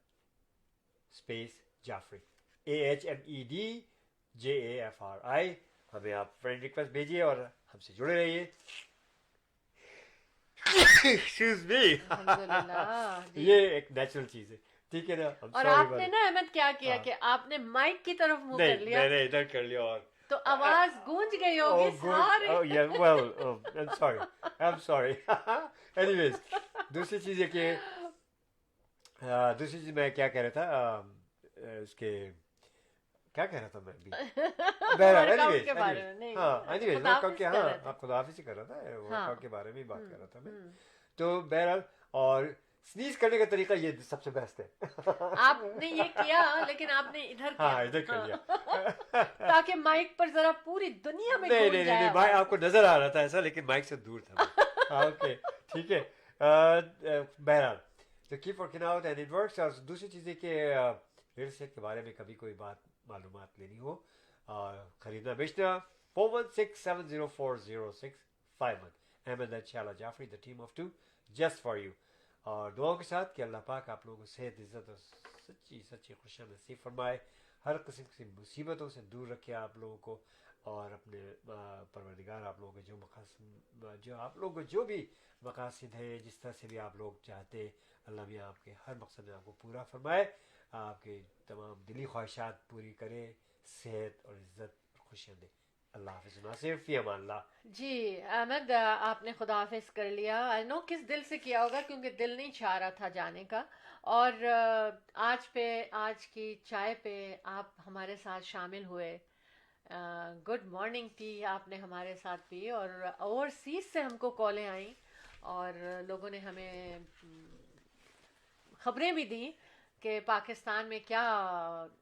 space Jafri, AHMED JAFRI. हमें आप फ्रेंड रिक्वेस्ट भेजिए और हमसे जुड़े रहिए. Excuse me. ये एक नेचुरल चीज है, ठीक है ना. और आपने ना अहमद क्या किया कि आपने माइक की तरफ मुंह कर लिया. मैंने इधर कर लिया, और तो आवाज गूंज गई होगी सारे. Oh yeah, well, I'm sorry. Anyways, दूसरी चीज है कि दूसरी चीज मैं क्या कह रहा था, उसके क्या कह रहा था मैं भी. वर्कआउट के बारे में नहीं. anyways, वर्कआउट के, हाँ, आप खुदाफिज ही कर रहा था, वर्कआउट के बारे में बात कर रहा था मैं. तो बहरहाल, और स्नीज करने का तरीका ये सबसे बेस्ट है. आपने ये किया लेकिन आपने इधर किया. हाँ, इधर कर लिया. ताकि माइक पर जरा पूरी दुनिया में नहीं गूंज नहीं जाए नहीं भाई, आपको नजर आ रहा था ऐसा, लेकिन माइक से दूर था. हाँ, ओके, ठीक है. बहरहाल तो keep working out and it works. और दूसरी चीज़ है कि रियल एस्टेट के बारे में कभी कोई बात मालूमात लेनी हो और खरीदना बेचना, 4167040651. Ahmed and Shahla Jafri, the team of 2 just for you. और दुआओं के साथ कि अल्लाह पाक आप लोगों को सेहत, इज्जत और सच्ची खुशियाँ नसीब फरमाए, हर किस्म की मुसीबतों से दूर रखे आप लोगों को, और अपने परवरदिगार आप लोगों के जो आप लोगों को जो भी मकासद है, जिस तरह से भी आप लोग चाहते, अल्लाह भी आपके हर मकसद में आपको पूरा फरमाए, आपके तमाम दिली ख्वाहिशात पूरी करे, सेहत और इज्जत और खुशियाँ दे. अल्लाह हाफिज़. नासिर, फी अमानिल्लाह. जी अहमद, आपने खुदा हाफिज कर लिया. आई नो किस दिल से किया होगा, क्योंकि दिल नहीं चाह रहा था जाने का. और आज की चाय पे आप हमारे साथ शामिल हुए. गुड मॉर्निंग टी आपने हमारे साथ पी, और ओवरसीज से हमको कॉलें आई और लोगों ने हमें खबरें भी दी कि पाकिस्तान में क्या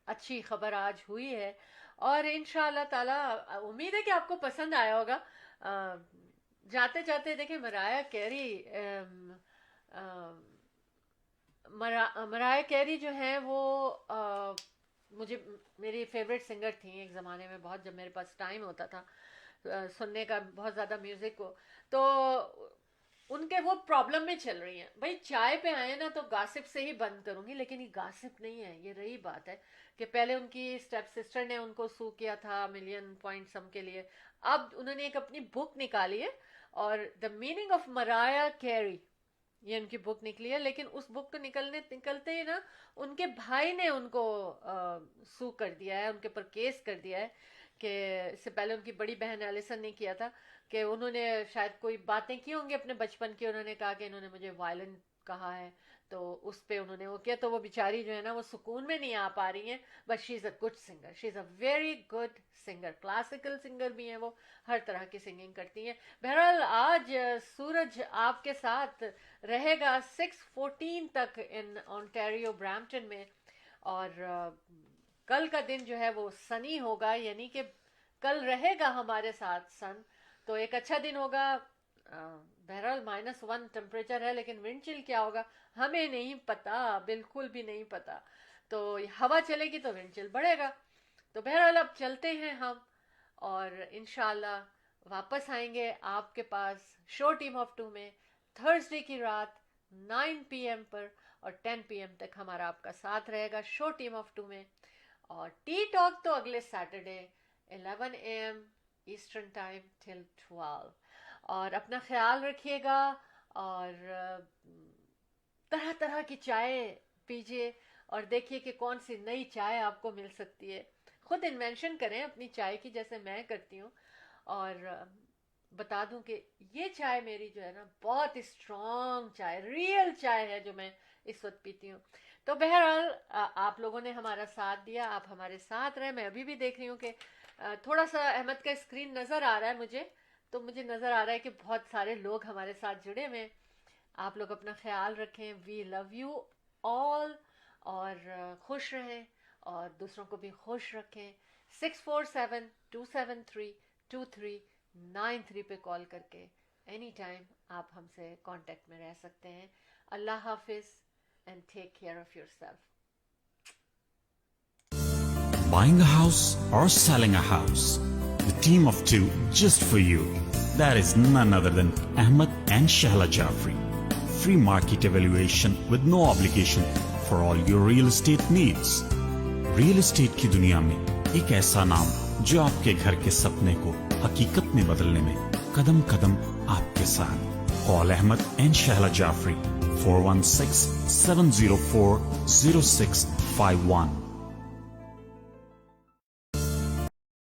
अच्छी खबर आज हुई है. और इंशाअल्लाह ताला उम्मीद है कि आपको पसंद आया होगा. जाते जाते देखिए, मराया कैरी जो है वो मुझे मेरी फेवरेट सिंगर थी एक ज़माने में बहुत, जब मेरे पास टाइम होता था सुनने का बहुत ज़्यादा म्यूज़िक को. तो उनके वो प्रॉब्लम में चल रही हैं. भाई चाय पे आए ना तो गासिप से ही बंद करूंगी, लेकिन ये गासिप नहीं है. ये रही बात है कि पहले उनकी स्टेप सिस्टर ने उनको सू किया था $1,000,000 के लिए. अब उन्होंने एक अपनी बुक निकाली है, और द मीनिंग ऑफ मराया कैरी, ये उनकी बुक निकली है. लेकिन उस बुक को निकलते ही ना उनके भाई ने उनको सू कर दिया है, उनके ऊपर केस कर दिया है. कि इससे पहले उनकी बड़ी बहन एलिसन ने किया था कि उन्होंने शायद कोई बातें की होंगी अपने बचपन की. उन्होंने कहा कि इन्होंने मुझे वायलेंट कहा है, तो उस पे उन्होंने वो किया. तो वो बेचारी जो है ना वो सुकून में नहीं आ पा रही हैं. But she is a good singer, she is a very good singer. Classical singer भी हैं वो, हर तरह की सिंगिंग करती हैं. बहरहाल आज सूरज आपके साथ रहेगा 6:14 तक इन ओंटारियो ब्रैम्पटन में. और कल का दिन जो है वो सनी होगा, यानी कि कल रहेगा हमारे साथ सन. तो एक अच्छा दिन होगा. बहरहाल -1 टेम्परेचर है, लेकिन विंड चिल क्या होगा हमें नहीं पता, बिल्कुल भी नहीं पता. तो हवा चलेगी तो विंड चिल बढ़ेगा. तो बहरहाल अब चलते हैं हम, और इंशाल्लाह वापस आएंगे आपके पास शो टीम ऑफ 2 में थर्सडे की रात 9 PM पर, और 10 PM तक हमारा आपका साथ रहेगा शो टीम ऑफ 2 में. और टी टॉक तो अगले Saturday 11 AM eastern time till 12. और अपना ख्याल रखिएगा, और तरह तरह की चाय पीजिए, और देखिए कि कौन सी नई चाय आपको मिल सकती है. खुद इन्वेंशन करें अपनी चाय की, जैसे मैं करती हूँ. और बता दूं कि ये चाय मेरी जो है ना बहुत ही स्ट्रॉन्ग चाय, रियल चाय है जो मैं इस वक्त पीती हूँ. तो बहरहाल आप लोगों ने हमारा साथ दिया, आप हमारे साथ रहे. मैं अभी भी देख रही हूँ कि थोड़ा सा अहमद का स्क्रीन नज़र आ रहा है मुझे, तो मुझे नज़र आ रहा है कि बहुत सारे लोग हमारे साथ जुड़े हुए. आप लोग अपना ख्याल रखें. वी लव यू ऑल, और खुश रहें और दूसरों को भी खुश रखें. 647-273-2393 पे कॉल करके एनी टाइम आप हमसे कांटेक्ट में रह सकते हैं. अल्लाह हाफिज़ and take care of yourself. Buying a house or selling a house? The team of 2 just for you. That is none other than Ahmad and Shahla Jafri. Free market evaluation with no obligation for all your real estate needs. Real estate की दुनिया में एक ऐसा नाम जो आपके घर के सपने को हकीकत में बदलने में कदम कदम आपके साथ. Call Ahmad and Shahla Jafri 416-704-0651.